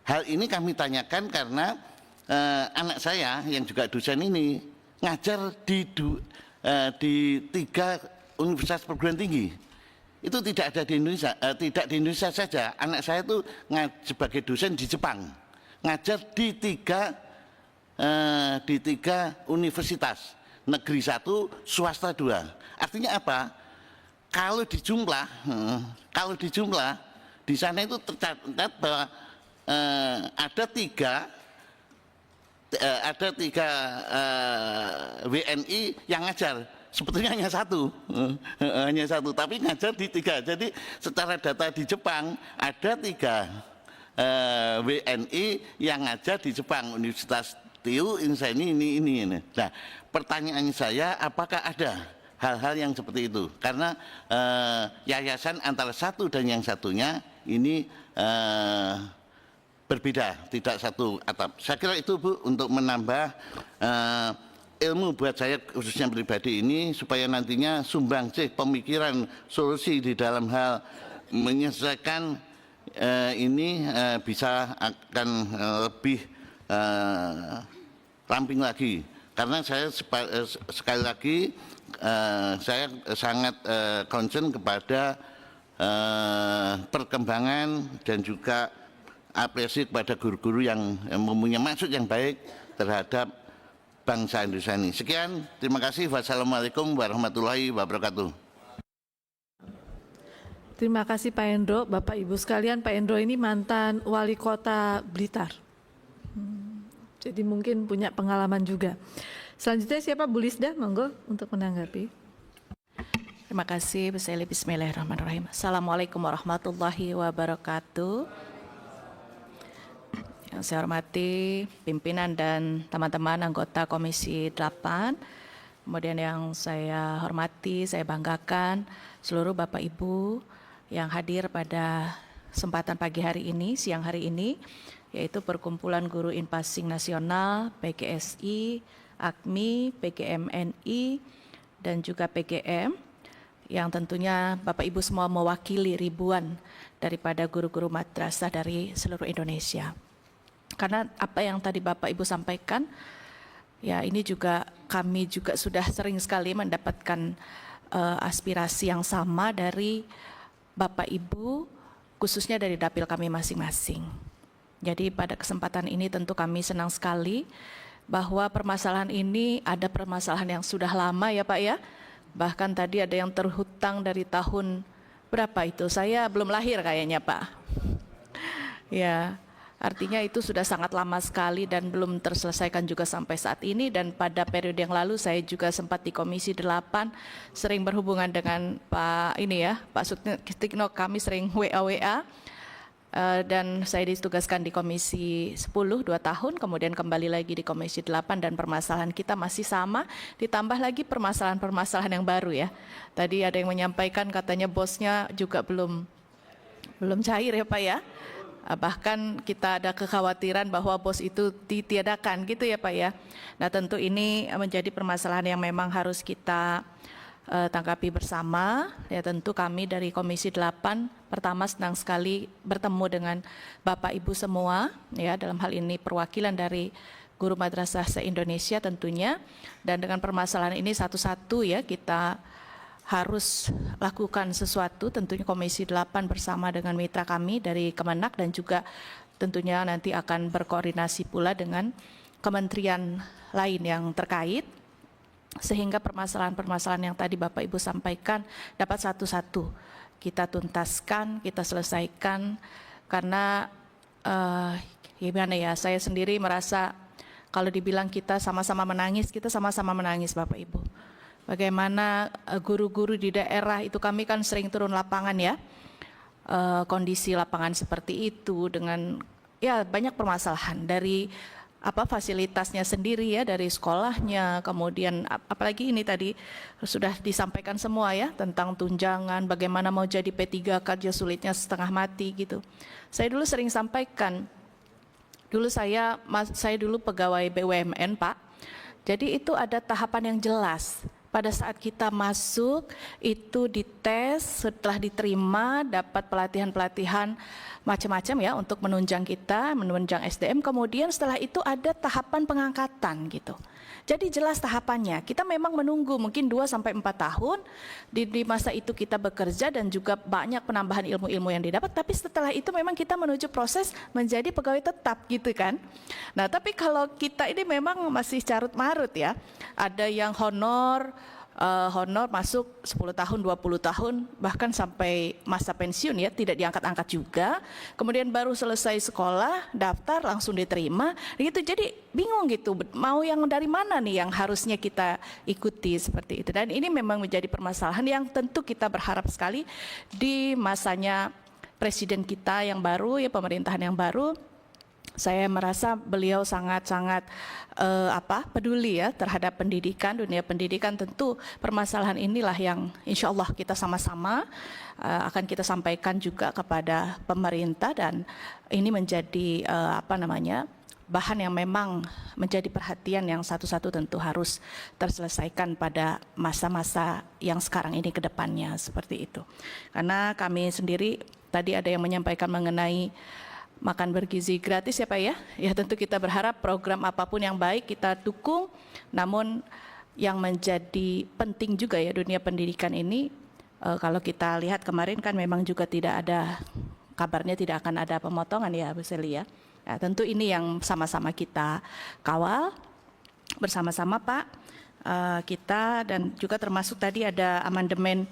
Hal ini kami tanyakan karena anak saya yang juga dosen ini ngajar di 3 universitas perguruan tinggi. Itu tidak ada di Indonesia, tidak di Indonesia saja. Anak saya itu sebagai dosen di Jepang, ngajar di 3 universitas, negeri 1, swasta 2. Artinya apa? Kalau dijumlah di sana itu tercatat bahwa ada 3 WNI yang ngajar. Sebetulnya hanya 1, tapi ngajar di 3. Jadi secara data di Jepang ada 3 WNI yang ngajar di Jepang, Universitas TU, Insani ini. Nah, pertanyaan saya, apakah ada hal-hal yang seperti itu? Karena yayasan antara satu dan yang satunya ini berbeda, tidak satu atap. Saya kira itu Bu, untuk menambah ilmu buat saya khususnya pribadi ini, supaya nantinya sumbangsih pemikiran solusi di dalam hal menyelesaikan ini bisa akan lebih ramping lagi. Karena saya sekali lagi saya sangat concern kepada perkembangan dan juga apresiasi kepada guru-guru yang mempunyai maksud yang baik terhadap bangsa Indonesia ini. Sekian, terima kasih. Wassalamualaikum warahmatullahi wabarakatuh. Terima kasih Pak Endro. Bapak Ibu sekalian, Pak Endro ini mantan wali kota Blitar. Jadi mungkin punya pengalaman juga. Selanjutnya siapa? Bu Lisda, monggo untuk menanggapi. Terima kasih, Bismillahirrahmanirrahim. Assalamualaikum warahmatullahi wabarakatuh. Yang saya hormati pimpinan dan teman-teman anggota Komisi 8, kemudian yang saya hormati, saya banggakan seluruh Bapak Ibu yang hadir pada kesempatan pagi hari ini, siang hari ini, yaitu Perkumpulan Guru Inpasing Nasional, PGSI, AKMI, PGMNI, dan juga PGM, yang tentunya Bapak Ibu semua mewakili ribuan daripada guru-guru madrasah dari seluruh Indonesia. Karena apa yang tadi Bapak Ibu sampaikan, ya ini juga kami juga sudah sering sekali mendapatkan aspirasi yang sama dari Bapak Ibu, khususnya dari dapil kami masing-masing. Jadi pada kesempatan ini tentu kami senang sekali bahwa permasalahan ini ada permasalahan yang sudah lama ya Pak ya. Bahkan tadi ada yang terhutang dari tahun berapa itu? Saya belum lahir kayaknya Pak. Ya, artinya itu sudah sangat lama sekali dan belum terselesaikan juga sampai saat ini. Dan pada periode yang lalu saya juga sempat di Komisi 8 sering berhubungan dengan Pak Sutikno, kami sering WA. Dan saya ditugaskan di Komisi 10 2 tahun, kemudian kembali lagi di Komisi 8 dan permasalahan kita masih sama, ditambah lagi permasalahan-permasalahan yang baru ya. Tadi ada yang menyampaikan katanya bosnya juga belum cair ya Pak ya. Bahkan kita ada kekhawatiran bahwa bos itu ditiadakan gitu ya Pak ya. Nah tentu ini menjadi permasalahan yang memang harus kita tanggapi bersama. Ya tentu kami dari Komisi 8 pertama senang sekali bertemu dengan Bapak Ibu semua ya, dalam hal ini perwakilan dari guru madrasah se-Indonesia tentunya. Dan dengan permasalahan ini satu-satu ya kita harus lakukan sesuatu, tentunya Komisi 8 bersama dengan mitra kami dari Kemenak dan juga tentunya nanti akan berkoordinasi pula dengan kementerian lain yang terkait, sehingga permasalahan-permasalahan yang tadi Bapak Ibu sampaikan dapat satu-satu kita tuntaskan, kita selesaikan. Karena gimana ya, saya sendiri merasa kalau dibilang kita sama-sama menangis, kita sama-sama menangis Bapak Ibu. Bagaimana guru-guru di daerah itu, kami kan sering turun lapangan ya, kondisi lapangan seperti itu dengan ya banyak permasalahan dari fasilitasnya sendiri ya, dari sekolahnya, kemudian apalagi ini tadi sudah disampaikan semua ya tentang tunjangan, bagaimana mau jadi P3K kerja sulitnya setengah mati gitu. Saya dulu sering sampaikan, saya dulu pegawai BUMN Pak, jadi itu ada tahapan yang jelas. Pada saat kita masuk itu dites, setelah diterima dapat pelatihan-pelatihan macam-macam ya untuk menunjang kita, menunjang SDM. Kemudian setelah itu ada tahapan pengangkatan gitu. Jadi jelas tahapannya. Kita memang menunggu mungkin 2-4 tahun di masa itu kita bekerja dan juga banyak penambahan ilmu-ilmu yang didapat. Tapi setelah itu memang kita menuju proses menjadi pegawai tetap gitu kan. Nah tapi kalau kita ini memang masih carut-marut ya. Ada yang honor masuk 10 tahun, 20 tahun, bahkan sampai masa pensiun ya, tidak diangkat-angkat juga. Kemudian baru selesai sekolah, daftar, langsung diterima. Gitu. Jadi bingung gitu, mau yang dari mana nih yang harusnya kita ikuti seperti itu. Dan ini memang menjadi permasalahan yang tentu kita berharap sekali di masanya Presiden kita yang baru, ya pemerintahan yang baru. Saya merasa beliau sangat-sangat peduli ya terhadap pendidikan, dunia pendidikan. Tentu permasalahan inilah yang insya Allah kita sama-sama akan kita sampaikan juga kepada pemerintah, dan ini menjadi bahan yang memang menjadi perhatian yang satu-satu tentu harus terselesaikan pada masa-masa yang sekarang ini ke depannya, seperti itu. Karena kami sendiri tadi ada yang menyampaikan mengenai makan bergizi gratis ya Pak ya. Ya tentu kita berharap program apapun yang baik kita dukung, namun yang menjadi penting juga ya dunia pendidikan ini, kalau kita lihat kemarin kan memang juga tidak ada kabarnya tidak akan ada pemotongan ya Bu Seli ya. Nah, tentu ini yang sama-sama kita kawal bersama-sama Pak, kita dan juga termasuk tadi ada amandemen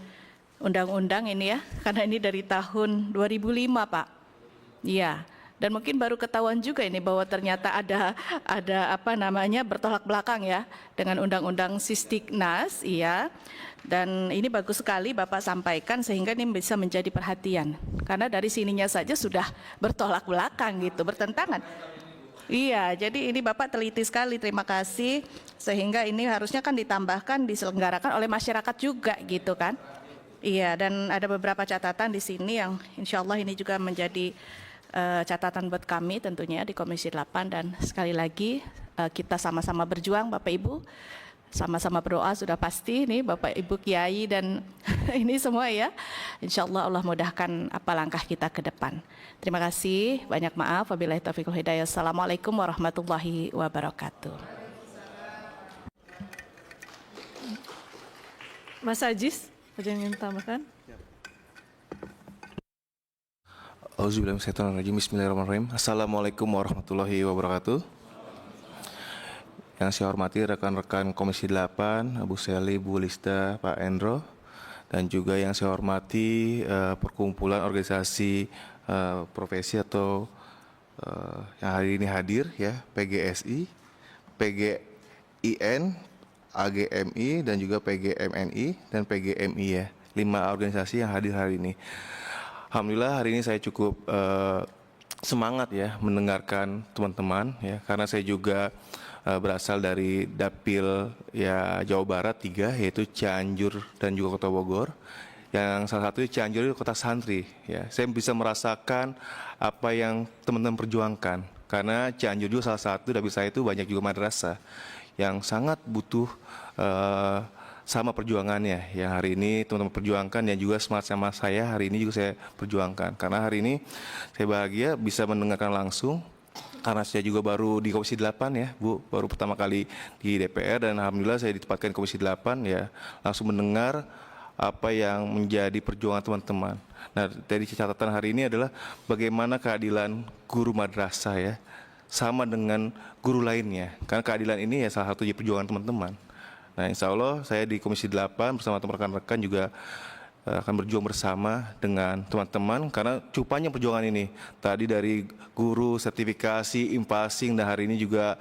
undang-undang ini ya, karena ini dari tahun 2005 Pak. Iya, dan mungkin baru ketahuan juga ini bahwa ternyata ada apa namanya bertolak belakang ya dengan undang-undang Sisdiknas, iya. Dan ini bagus sekali Bapak sampaikan sehingga ini bisa menjadi perhatian. Karena dari sininya saja sudah bertolak belakang gitu, bertentangan. Iya, jadi ini Bapak teliti sekali, terima kasih. Sehingga ini harusnya kan ditambahkan, diselenggarakan oleh masyarakat juga gitu kan. Iya, dan ada beberapa catatan di sini yang insya Allah ini juga menjadi catatan buat kami tentunya di Komisi 8. Dan sekali lagi kita sama-sama berjuang Bapak Ibu, sama-sama berdoa sudah pasti nih Bapak Ibu Kiai dan ini semua ya. Insya Allah Allah mudahkan apa langkah kita ke depan. Terima kasih, banyak maaf. Wabillahi taufiq wal hidayah. Assalamualaikum warahmatullahi wabarakatuh. Mas Ajis, ada yang ingin tambahkan? Auzubillahiminasyaitonirrajim. Bismillahirrahmanirrahim. Assalamualaikum warahmatullahi wabarakatuh. Yang saya hormati rekan-rekan Komisi 8, Bu Seli, Bu Lista, Pak Endro, dan juga yang saya hormati perkumpulan organisasi profesi atau yang hari ini hadir ya, PGSI, PGIN, AGMI, dan juga PGMNI dan PGMI ya, 5 organisasi yang hadir hari ini. Alhamdulillah hari ini saya cukup semangat ya mendengarkan teman-teman ya, karena saya juga berasal dari Dapil ya Jawa Barat 3, yaitu Cianjur dan juga Kota Bogor. Yang salah satu Cianjur itu kota santri ya. Saya bisa merasakan apa yang teman-teman perjuangkan, karena Cianjur juga salah satu dapil saya itu banyak juga madrasah yang sangat butuh sama perjuangannya yang hari ini teman-teman perjuangkan, dan juga semangat sama saya hari ini juga saya perjuangkan. Karena hari ini saya bahagia bisa mendengarkan langsung, karena saya juga baru di Komisi 8 ya Bu, baru pertama kali di DPR, dan alhamdulillah saya ditempatkan Komisi 8 ya, langsung mendengar apa yang menjadi perjuangan teman-teman. Nah, dari catatan hari ini adalah bagaimana keadilan guru madrasah ya sama dengan guru lainnya, karena keadilan ini ya salah satu perjuangan teman-teman. Nah, insya Allah saya di Komisi 8 bersama rekan-rekan juga akan berjuang bersama dengan teman-teman, karena cupanya perjuangan ini tadi dari guru, sertifikasi, impasing, dan hari ini juga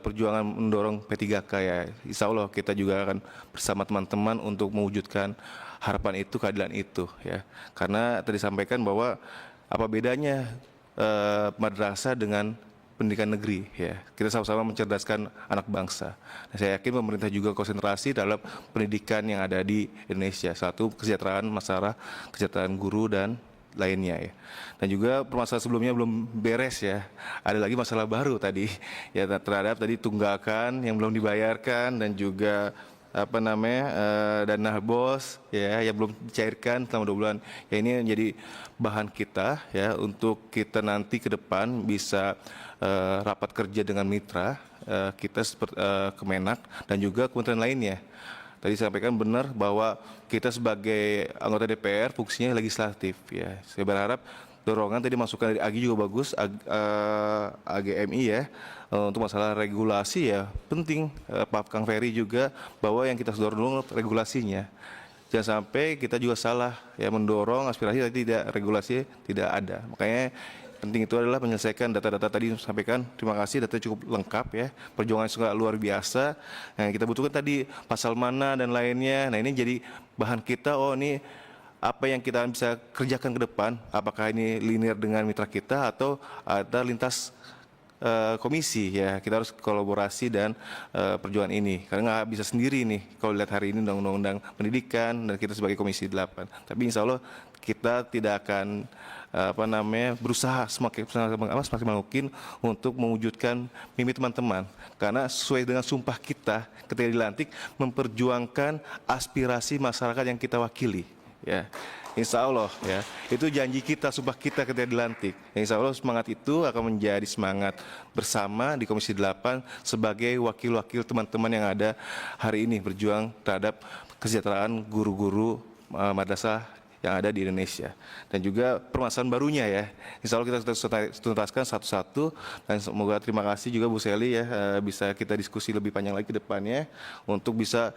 perjuangan mendorong P3K ya. Insya Allah kita juga akan bersama teman-teman untuk mewujudkan harapan itu, keadilan itu ya. Karena tadi sampaikan bahwa apa bedanya madrasah dengan pendidikan negeri ya, kita sama-sama mencerdaskan anak bangsa. Nah, saya yakin pemerintah juga konsentrasi dalam pendidikan yang ada di Indonesia, satu kesejahteraan masyarakat, kesejahteraan guru dan lainnya ya. Dan juga permasalahan sebelumnya belum beres ya, ada lagi masalah baru tadi ya, terhadap tadi tunggakan yang belum dibayarkan, dan juga apa namanya dana BOS ya yang belum dicairkan selama 2 bulan ya. Ini menjadi bahan kita ya untuk kita nanti ke depan bisa rapat kerja dengan mitra kita seperti Kemenak dan juga kementerian lainnya. Tadi saya sampaikan benar bahwa kita sebagai anggota DPR fungsinya legislatif ya. Saya berharap dorongan tadi masukan dari AGI juga bagus, AGMI ya, untuk masalah regulasi ya penting. Pak Kang Ferry juga bahwa yang kita dorong regulasinya. Jangan sampai kita juga salah ya mendorong aspirasi tapi tidak regulasi tidak ada. Makanya penting itu adalah menyelesaikan data-data tadi sampaikan. Terima kasih, data cukup lengkap ya. Perjuangan sangat luar biasa. Yang kita butuhkan tadi pasal mana dan lainnya. Nah, ini jadi bahan kita, oh ini apa yang kita bisa kerjakan ke depan. Apakah ini linear dengan mitra kita atau ada lintas komisi ya. Kita harus kolaborasi dan perjuangan ini. Karena nggak bisa sendiri nih kalau lihat hari ini undang-undang pendidikan dan kita sebagai Komisi 8. Tapi insya Allah kita tidak akan berusaha semaksimal mungkin untuk mewujudkan mimpi teman-teman, karena sesuai dengan sumpah kita ketika dilantik memperjuangkan aspirasi masyarakat yang kita wakili ya. Insya Allah ya, itu janji kita, sumpah kita ketika dilantik. Insya Allah semangat itu akan menjadi semangat bersama di Komisi 8 sebagai wakil-wakil teman-teman yang ada hari ini berjuang terhadap kesejahteraan guru-guru madrasah yang ada di Indonesia. Dan juga permasalahan barunya ya, insya Allah kita tuntaskan satu-satu, dan semoga terima kasih juga Bu Seli ya, bisa kita diskusi lebih panjang lagi ke depannya untuk bisa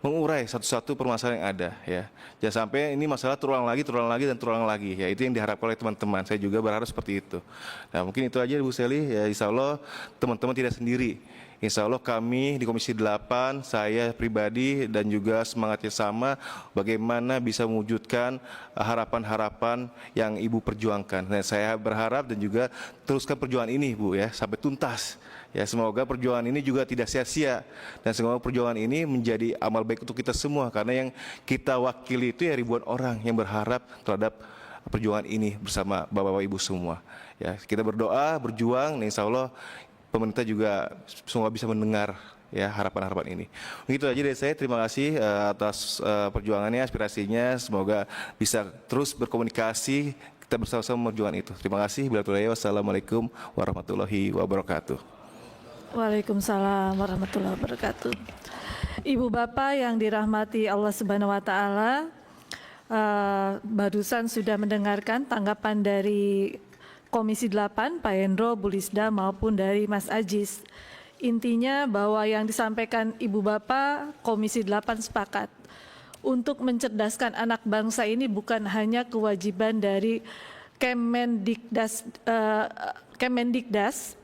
mengurai satu-satu permasalahan yang ada ya. Jangan sampai ini masalah terulang lagi ya. Itu yang diharapkan oleh teman-teman. Saya juga berharap seperti itu. Nah, mungkin itu aja Bu Seli ya. Insya Allah teman-teman tidak sendiri. Insya Allah kami di Komisi 8, saya pribadi dan juga semangatnya sama bagaimana bisa mewujudkan harapan-harapan yang Ibu perjuangkan. Dan saya berharap dan juga teruskan perjuangan ini Bu ya sampai tuntas. Ya, semoga perjuangan ini juga tidak sia-sia dan semoga perjuangan ini menjadi amal baik untuk kita semua karena yang kita wakili itu ya ribuan orang yang berharap terhadap perjuangan ini bersama Bapak-bapak Ibu semua. Ya, kita berdoa, berjuang, insya Allah pemerintah juga semua bisa mendengar ya harapan-harapan ini. Begitu aja dari saya. Terima kasih atas perjuangannya, aspirasinya. Semoga bisa terus berkomunikasi. Kita bersama-sama memperjuangkan itu. Terima kasih. Wassalamualaikum warahmatullahi wabarakatuh. Waalaikumsalam warahmatullahi wabarakatuh. Ibu Bapak yang dirahmati Allah Subhanahu wa taala, barusan sudah mendengarkan tanggapan dari Komisi 8, Pak Hendro, Bu Lisda maupun dari Mas Ajis. Intinya bahwa yang disampaikan Ibu Bapak, Komisi 8 sepakat untuk mencerdaskan anak bangsa ini bukan hanya kewajiban dari Kemendikdas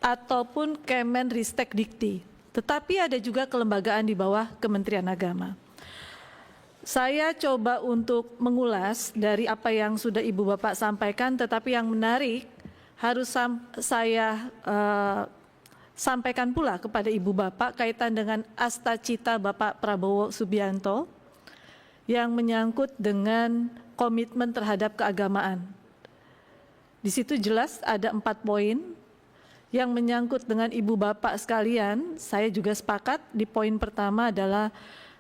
ataupun Kemenristek-Dikti, tetapi ada juga kelembagaan di bawah Kementerian Agama. Saya coba untuk mengulas dari apa yang sudah Ibu Bapak sampaikan, tetapi yang menarik harus saya sampaikan pula kepada Ibu Bapak kaitan dengan Asta Cita Bapak Prabowo Subianto yang menyangkut dengan komitmen terhadap keagamaan. Di situ jelas ada 4 poin yang menyangkut dengan Ibu Bapak sekalian. Saya juga sepakat di poin pertama adalah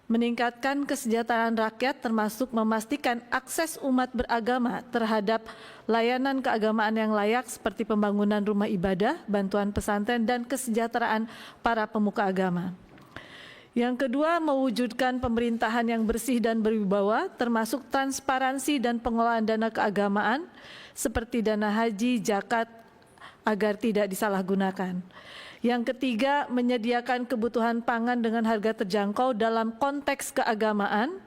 meningkatkan kesejahteraan rakyat termasuk memastikan akses umat beragama terhadap layanan keagamaan yang layak seperti pembangunan rumah ibadah, bantuan pesantren, dan kesejahteraan para pemuka agama. Yang kedua, mewujudkan pemerintahan yang bersih dan berwibawa termasuk transparansi dan pengelolaan dana keagamaan seperti dana haji, zakat, agar tidak disalahgunakan. Yang ketiga, menyediakan kebutuhan pangan dengan harga terjangkau dalam konteks keagamaan.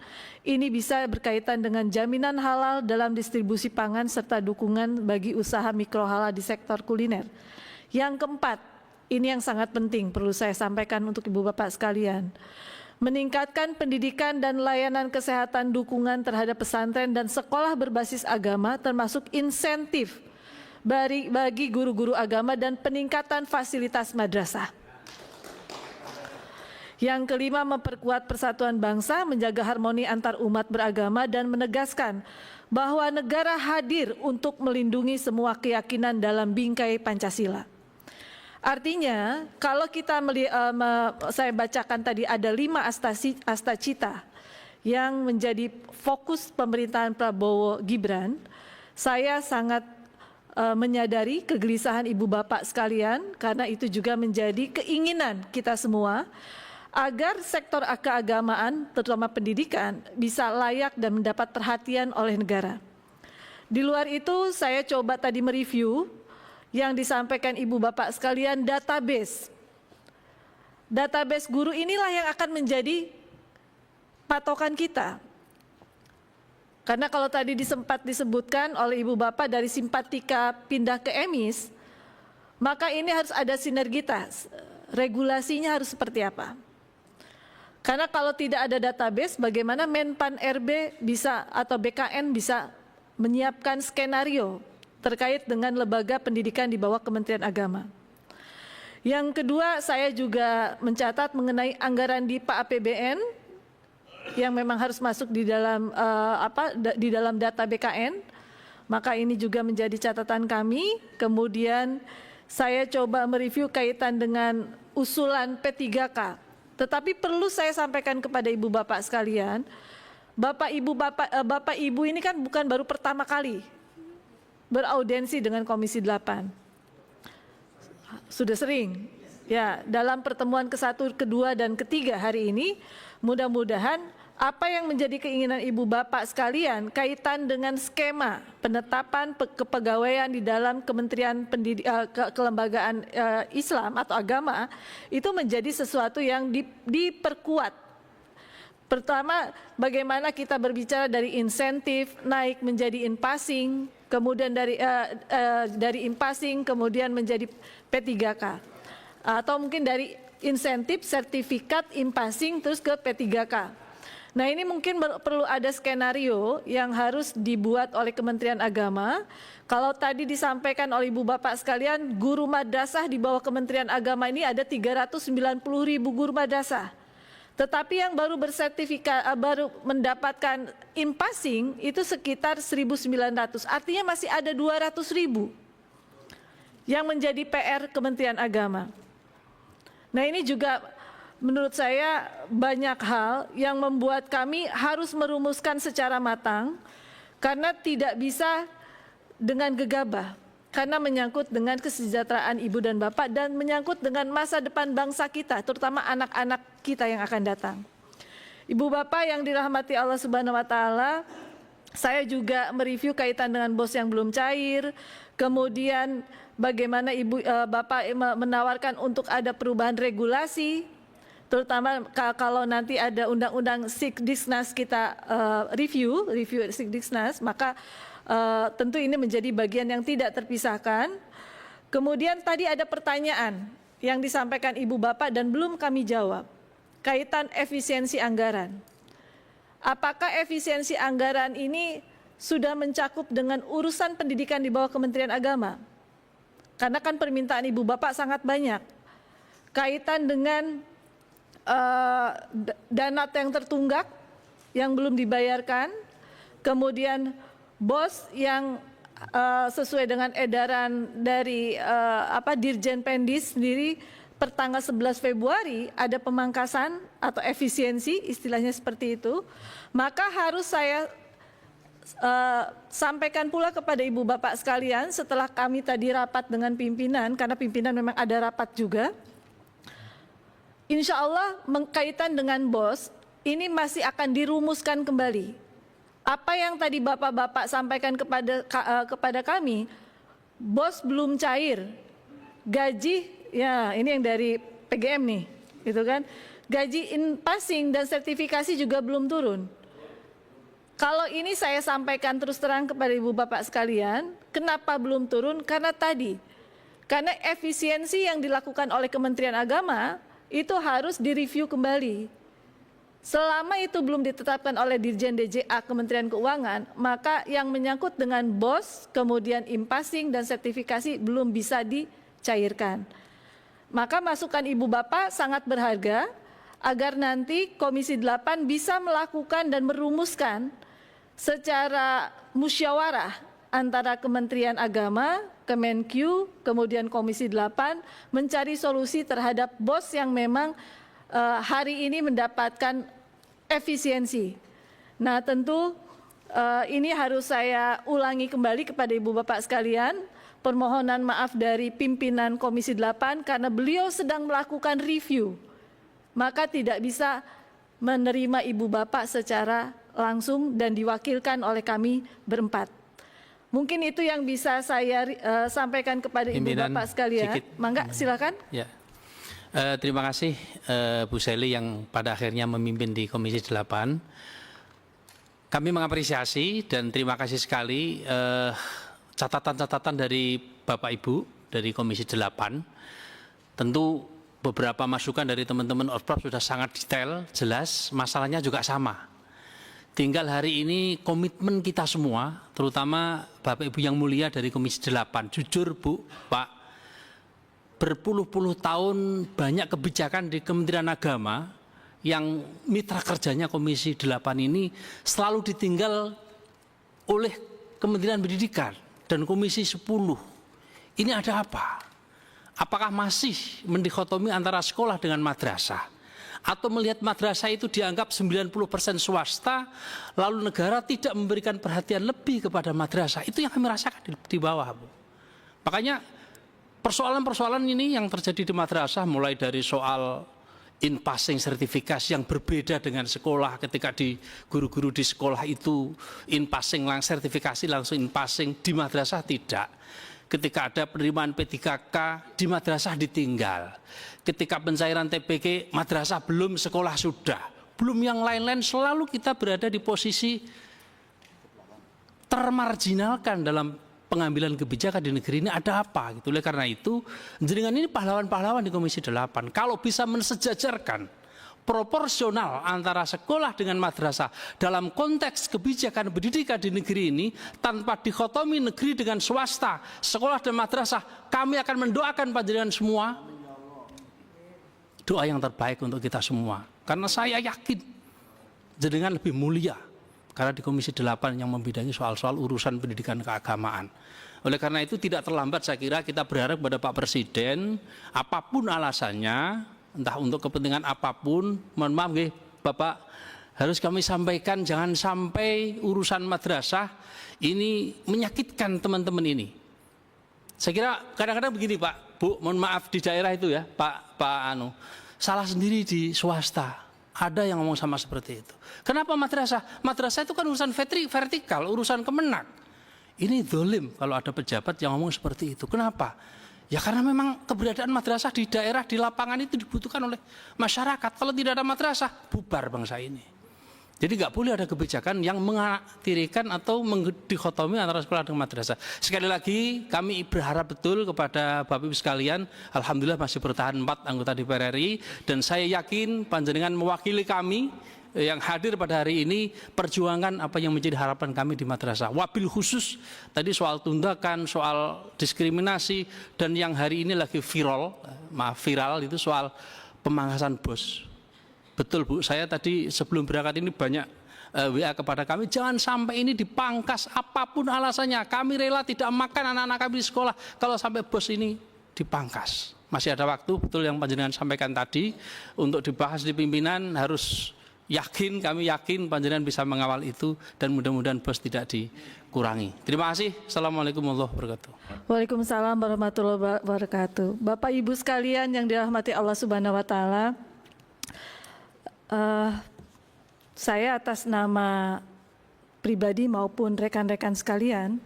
Ini bisa berkaitan dengan jaminan halal dalam distribusi pangan serta dukungan bagi usaha mikro halal di sektor kuliner. Yang keempat, ini yang sangat penting perlu saya sampaikan untuk Ibu Bapak sekalian. Meningkatkan pendidikan dan layanan kesehatan dukungan terhadap pesantren dan sekolah berbasis agama termasuk insentif bagi guru-guru agama dan peningkatan fasilitas madrasah. Yang kelima, memperkuat persatuan bangsa, menjaga harmoni antar umat beragama dan menegaskan bahwa negara hadir untuk melindungi semua keyakinan dalam bingkai Pancasila. Artinya, kalau kita saya bacakan tadi ada 5 asta cita yang menjadi fokus pemerintahan Prabowo Gibran, saya sangat menyadari kegelisahan Ibu Bapak sekalian karena itu juga menjadi keinginan kita semua agar sektor keagamaan terutama pendidikan bisa layak dan mendapat perhatian oleh negara. Di luar itu saya coba tadi mereview yang disampaikan Ibu Bapak sekalian, database guru inilah yang akan menjadi patokan kita. Karena kalau tadi sempat disebutkan oleh Ibu Bapak dari simpatika pindah ke emis, maka ini harus ada sinergitas, regulasinya harus seperti apa. Karena kalau tidak ada database, bagaimana Menpan RB bisa atau BKN bisa menyiapkan skenario terkait dengan lembaga pendidikan di bawah Kementerian Agama. Yang kedua, saya juga mencatat mengenai anggaran di APBN yang memang harus masuk di dalam data BKN, maka ini juga menjadi catatan kami. Kemudian saya coba mereview kaitan dengan usulan P3K, tetapi perlu saya sampaikan kepada Ibu Bapak sekalian, Bapak Ibu ini kan bukan baru pertama kali beraudiensi dengan Komisi 8. Sudah sering, ya dalam pertemuan ke-1, ke-2, dan ke-3 hari ini, mudah-mudahan apa yang menjadi keinginan Ibu Bapak sekalian kaitan dengan skema penetapan kepegawaian di dalam Kementerian Kelembagaan Islam atau agama itu menjadi sesuatu yang diperkuat. Pertama, bagaimana kita berbicara dari insentif naik menjadi in-passing, kemudian dari in-passing kemudian menjadi P3K, atau mungkin dari insentif sertifikat in-passing terus ke P3K. Nah, ini mungkin perlu ada skenario yang harus dibuat oleh Kementerian Agama. Kalau tadi disampaikan oleh Ibu Bapak sekalian, guru madrasah di bawah Kementerian Agama ini ada 390.000 guru madrasah. Tetapi yang baru bersertifikat, baru mendapatkan in-passing itu sekitar 1.900. Artinya masih ada 200.000 yang menjadi PR Kementerian Agama. Nah, ini juga menurut saya banyak hal yang membuat kami harus merumuskan secara matang karena tidak bisa dengan gegabah, karena menyangkut dengan kesejahteraan ibu dan bapak dan menyangkut dengan masa depan bangsa kita, terutama anak-anak kita yang akan datang. Ibu bapak yang dirahmati Allah Subhanahu wa taala, saya juga mereview kaitan dengan BOS yang belum cair, kemudian bagaimana ibu bapak menawarkan untuk ada perubahan regulasi, terutama kalau nanti ada undang-undang Sikdisnas kita review Sikdisnas, maka tentu ini menjadi bagian yang tidak terpisahkan. Kemudian tadi ada pertanyaan yang disampaikan Ibu Bapak dan belum kami jawab, kaitan efisiensi anggaran. Apakah efisiensi anggaran ini sudah mencakup dengan urusan pendidikan di bawah Kementerian Agama? Karena kan permintaan Ibu Bapak sangat banyak, kaitan dengan dana yang tertunggak yang belum dibayarkan, kemudian BOS yang sesuai dengan edaran dari Dirjen Pendis sendiri per tanggal 11 Februari ada pemangkasan atau efisiensi, istilahnya seperti itu. Maka harus saya sampaikan pula kepada Ibu Bapak sekalian setelah kami tadi rapat dengan pimpinan, karena pimpinan memang ada rapat juga. Insya Allah kaitan dengan BOS ini masih akan dirumuskan kembali. Apa yang tadi Bapak-Bapak sampaikan kepada kami, BOS belum cair, gaji ya ini yang dari PGM nih, gitu kan? Gaji in-passing dan sertifikasi juga belum turun. Kalau ini saya sampaikan terus terang kepada Ibu Bapak sekalian, kenapa belum turun? Karena efisiensi yang dilakukan oleh Kementerian Agama itu harus direview kembali. Selama itu belum ditetapkan oleh Dirjen DJA Kementerian Keuangan, maka yang menyangkut dengan BOS, kemudian in-passing dan sertifikasi belum bisa dicairkan. Maka masukan Ibu Bapak sangat berharga agar nanti Komisi 8 bisa melakukan dan merumuskan secara musyawarah antara Kementerian Agama, Kemenq, kemudian Komisi 8 mencari solusi terhadap BOS yang memang hari ini mendapatkan efisiensi. Nah, tentu ini harus saya ulangi kembali kepada Ibu Bapak sekalian, permohonan maaf dari pimpinan Komisi 8 karena beliau sedang melakukan review, maka tidak bisa menerima Ibu Bapak secara langsung dan diwakilkan oleh kami berempat. Mungkin itu yang bisa saya sampaikan kepada Ibu Bapak sekalian. Mangga, silakan. Ya. Terima kasih Bu Seli yang pada akhirnya memimpin di Komisi 8. Kami mengapresiasi dan terima kasih sekali catatan-catatan dari Bapak Ibu dari Komisi 8. Tentu beberapa masukan dari teman-teman Orprov sudah sangat detail, jelas, masalahnya juga sama. Tinggal hari ini komitmen kita semua, terutama Bapak Ibu yang mulia dari Komisi 8. Jujur Bu, Pak, berpuluh-puluh tahun banyak kebijakan di Kementerian Agama yang mitra kerjanya Komisi 8 ini selalu ditinggal oleh Kementerian Pendidikan dan Komisi 10. Ini ada apa? Apakah masih mendikotomi antara sekolah dengan madrasah? Atau melihat madrasah itu dianggap 90% swasta, lalu negara tidak memberikan perhatian lebih kepada madrasah? Itu yang kami rasakan di bawah, Bu. Makanya persoalan-persoalan ini yang terjadi di madrasah, mulai dari soal in passing sertifikasi yang berbeda dengan sekolah. Ketika di guru-guru di sekolah itu in passing sertifikasi langsung in passing, di madrasah tidak. Ketika ada penerimaan P3K di madrasah ditinggal. Ketika pencairan TPK madrasah belum, sekolah sudah. Belum yang lain-lain, selalu kita berada di posisi termarginalkan dalam pengambilan kebijakan di negeri ini. Ada apa gitu. Oleh karena itu, jenengan ini pahlawan-pahlawan di Komisi 8. Kalau bisa mensejajarkan proporsional antara sekolah dengan madrasah dalam konteks kebijakan pendidikan di negeri ini tanpa dikotomi negeri dengan swasta, sekolah dan madrasah, kami akan mendoakan panjenengan semua doa yang terbaik untuk kita semua. Karena saya yakin jenengan lebih mulia karena di Komisi 8 yang membidangi soal-soal urusan pendidikan keagamaan. Oleh karena itu tidak terlambat saya kira kita berharap kepada Pak Presiden, apapun alasannya, entah untuk kepentingan apapun, mohon maaf nggih Bapak, harus kami sampaikan jangan sampai urusan madrasah ini menyakitkan teman-teman ini. Saya kira kadang-kadang begini Pak, Bu, mohon maaf di daerah itu ya, Pak salah sendiri di swasta. Ada yang ngomong sama seperti itu. Kenapa madrasah? Madrasah itu kan urusan vertikal, urusan kemenak. Ini dolim kalau ada pejabat yang ngomong seperti itu. Kenapa? Ya karena memang keberadaan madrasah di daerah, di lapangan itu dibutuhkan oleh masyarakat. Kalau tidak ada madrasah, bubar bangsa ini. Jadi nggak boleh ada kebijakan yang mengatirikan atau mendikotomi antara sekolah dengan madrasah. Sekali lagi kami berharap betul kepada Bapak Ibu sekalian, alhamdulillah masih bertahan 4 anggota DPR RI, dan saya yakin panjenengan mewakili kami yang hadir pada hari ini perjuangan apa yang menjadi harapan kami di madrasah. Wabil khusus tadi soal tundakan, soal diskriminasi, dan yang hari ini lagi viral itu soal pemangkasan bos. Betul Bu, saya tadi sebelum berangkat ini banyak WA kepada kami, jangan sampai ini dipangkas apapun alasannya. Kami rela tidak makan anak-anak kami di sekolah kalau sampai bos ini dipangkas. Masih ada waktu, betul yang panjenengan sampaikan tadi, untuk dibahas di pimpinan. Harus yakin, kami yakin panjenengan bisa mengawal itu, dan mudah-mudahan bos tidak dikurangi. Terima kasih. Assalamualaikum warahmatullahi wabarakatuh. Waalaikumsalam warahmatullahi wabarakatuh. Bapak Ibu sekalian yang dirahmati Allah Subhanahu wa taala, saya atas nama pribadi maupun rekan-rekan sekalian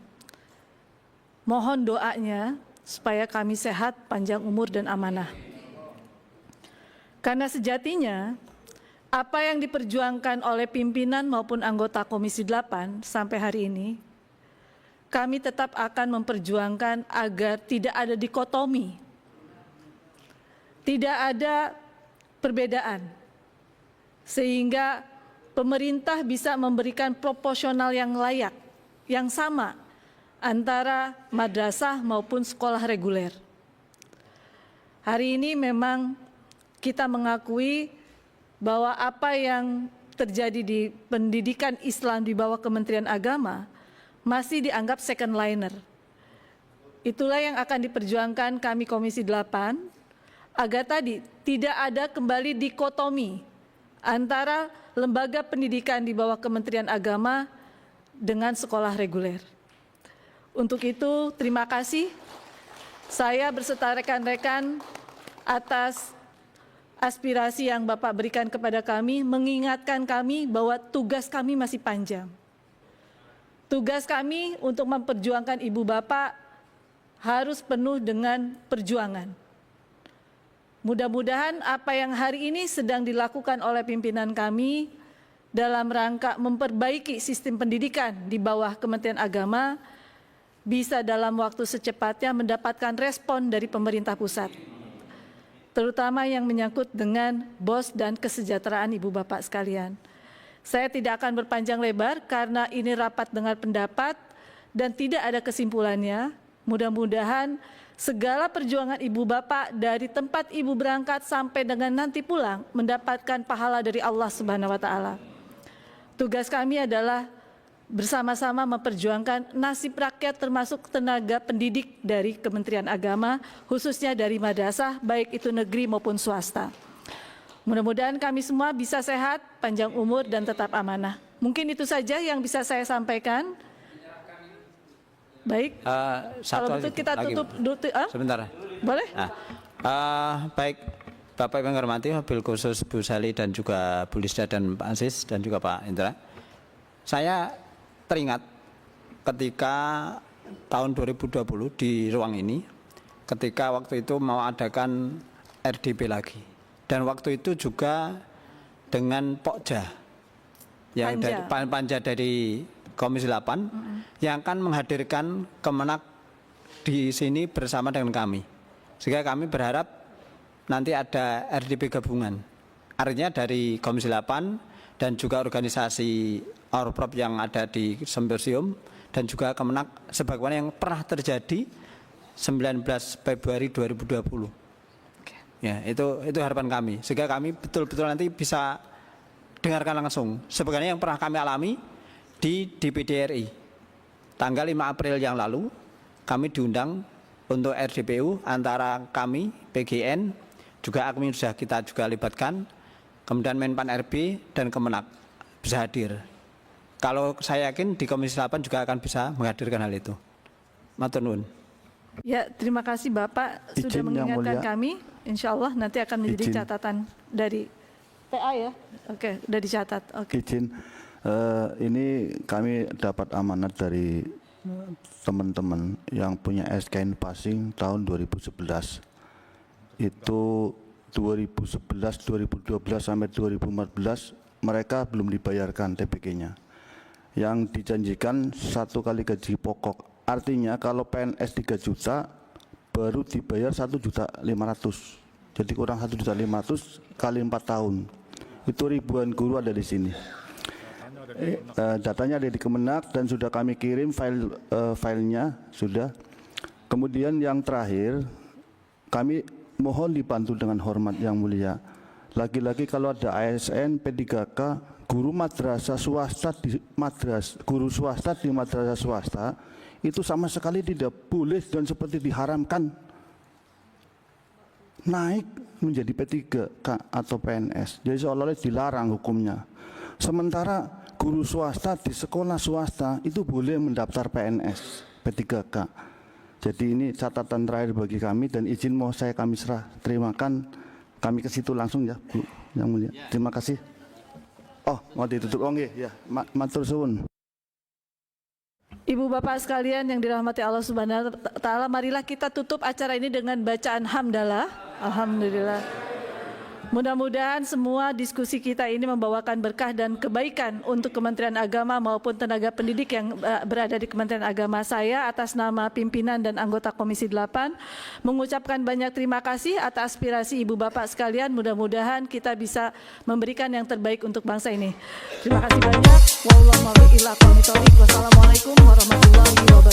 mohon doanya supaya kami sehat, panjang umur dan amanah. Karena sejatinya apa yang diperjuangkan oleh pimpinan maupun anggota Komisi 8 sampai hari ini, kami tetap akan memperjuangkan agar tidak ada dikotomi, tidak ada perbedaan, sehingga pemerintah bisa memberikan proporsional yang layak, yang sama antara madrasah maupun sekolah reguler. Hari ini memang kita mengakui bahwa apa yang terjadi di pendidikan Islam di bawah Kementerian Agama masih dianggap second liner. Itulah yang akan diperjuangkan kami Komisi 8, agar tadi tidak ada kembali dikotomi antara lembaga pendidikan di bawah Kementerian Agama dengan sekolah reguler. Untuk itu, terima kasih saya berserta rekan-rekan atas aspirasi yang Bapak berikan kepada kami, mengingatkan kami bahwa tugas kami masih panjang. Tugas kami untuk memperjuangkan Ibu Bapak harus penuh dengan perjuangan. Mudah-mudahan apa yang hari ini sedang dilakukan oleh pimpinan kami dalam rangka memperbaiki sistem pendidikan di bawah Kementerian Agama bisa dalam waktu secepatnya mendapatkan respon dari pemerintah pusat, terutama yang menyangkut dengan BOS dan kesejahteraan Ibu Bapak sekalian. Saya tidak akan berpanjang lebar karena ini rapat dengar pendapat dan tidak ada kesimpulannya. Mudah-mudahan segala perjuangan Ibu Bapak dari tempat Ibu berangkat sampai dengan nanti pulang mendapatkan pahala dari Allah Subhanahu wa taala. Tugas kami adalah bersama-sama memperjuangkan nasib rakyat termasuk tenaga pendidik dari Kementerian Agama, khususnya dari madrasah baik itu negeri maupun swasta. Mudah-mudahan kami semua bisa sehat, panjang umur dan tetap amanah. Mungkin itu saja yang bisa saya sampaikan. Baik, kalau begitu kita tutup dulu. Sebentar. Boleh? Baik, Bapak yang hormati, wabil khusus Bu Sali dan juga Bu Lisda dan Pak Aziz dan juga Pak Indra. Saya teringat ketika tahun 2020 di ruang ini, ketika waktu itu mau adakan RDP lagi. Dan waktu itu juga dengan Pokja, yang Panja dari Komisi 8, yang akan menghadirkan Kemenak di sini bersama dengan kami. Sehingga kami berharap nanti ada RDP gabungan. Artinya dari Komisi 8 dan juga organisasi Orprov yang ada di Simposium dan juga Kemenak sebagaimana yang pernah terjadi 19 Februari 2020. Ya, itu harapan kami. Sehingga kami betul-betul nanti bisa dengarkan langsung sebagaimana yang pernah kami alami di DPD RI. Tanggal 5 April yang lalu kami diundang untuk RDPU antara kami, PGN, juga AKMI sudah kita juga libatkan, kemudian Menpan RB dan Kemenak bisa hadir. Kalau saya yakin di Komisi 8 juga akan bisa menghadirkan hal itu. Matur nuwun. Ya, terima kasih Bapak sudah mengingatkan kami. Insya Allah nanti akan menjadi catatan dari PA ya. Oke, sudah dicatat. Oke. Izin, ini kami dapat amanat dari teman-teman yang punya SKN passing tahun 2011. Itu 2011, 2012 sampai 2014 mereka belum dibayarkan TBK-nya. Yang dijanjikan 1 kali gaji pokok. Artinya kalau PNS 3 juta baru dibayar 1.500.000. Jadi kurang 1.500.000 kali 4 tahun. Itu ribuan guru ada di sini. Datanya ada di Kemenak dan sudah kami kirim filenya sudah. Kemudian yang terakhir kami mohon dibantu dengan hormat yang mulia. Lagi-lagi kalau ada ASN P3K guru madrasah swasta di guru swasta di madrasah swasta itu sama sekali tidak boleh dan seperti diharamkan naik menjadi P3K atau PNS. Jadi seolah-olah dilarang hukumnya. Sementara guru swasta di sekolah swasta itu boleh mendaftar PNS P3K. Jadi ini catatan terakhir bagi kami dan izin mau kami serah terimakan kami ke situ langsung ya Bu yang mulia. Terima kasih. Oh mau ditutup nggih ya matur suwun. Ibu Bapak sekalian yang dirahmati Allah Subhanahu wa taala, marilah kita tutup acara ini dengan bacaan hamdalah. Alhamdulillah. Mudah-mudahan semua diskusi kita ini membawakan berkah dan kebaikan untuk Kementerian Agama maupun tenaga pendidik yang berada di Kementerian Agama. Saya atas nama pimpinan dan anggota Komisi 8 mengucapkan banyak terima kasih atas aspirasi Ibu Bapak sekalian. Mudah-mudahan kita bisa memberikan yang terbaik untuk bangsa ini. Terima kasih banyak. Wassalamualaikum warahmatullahi wabarakatuh.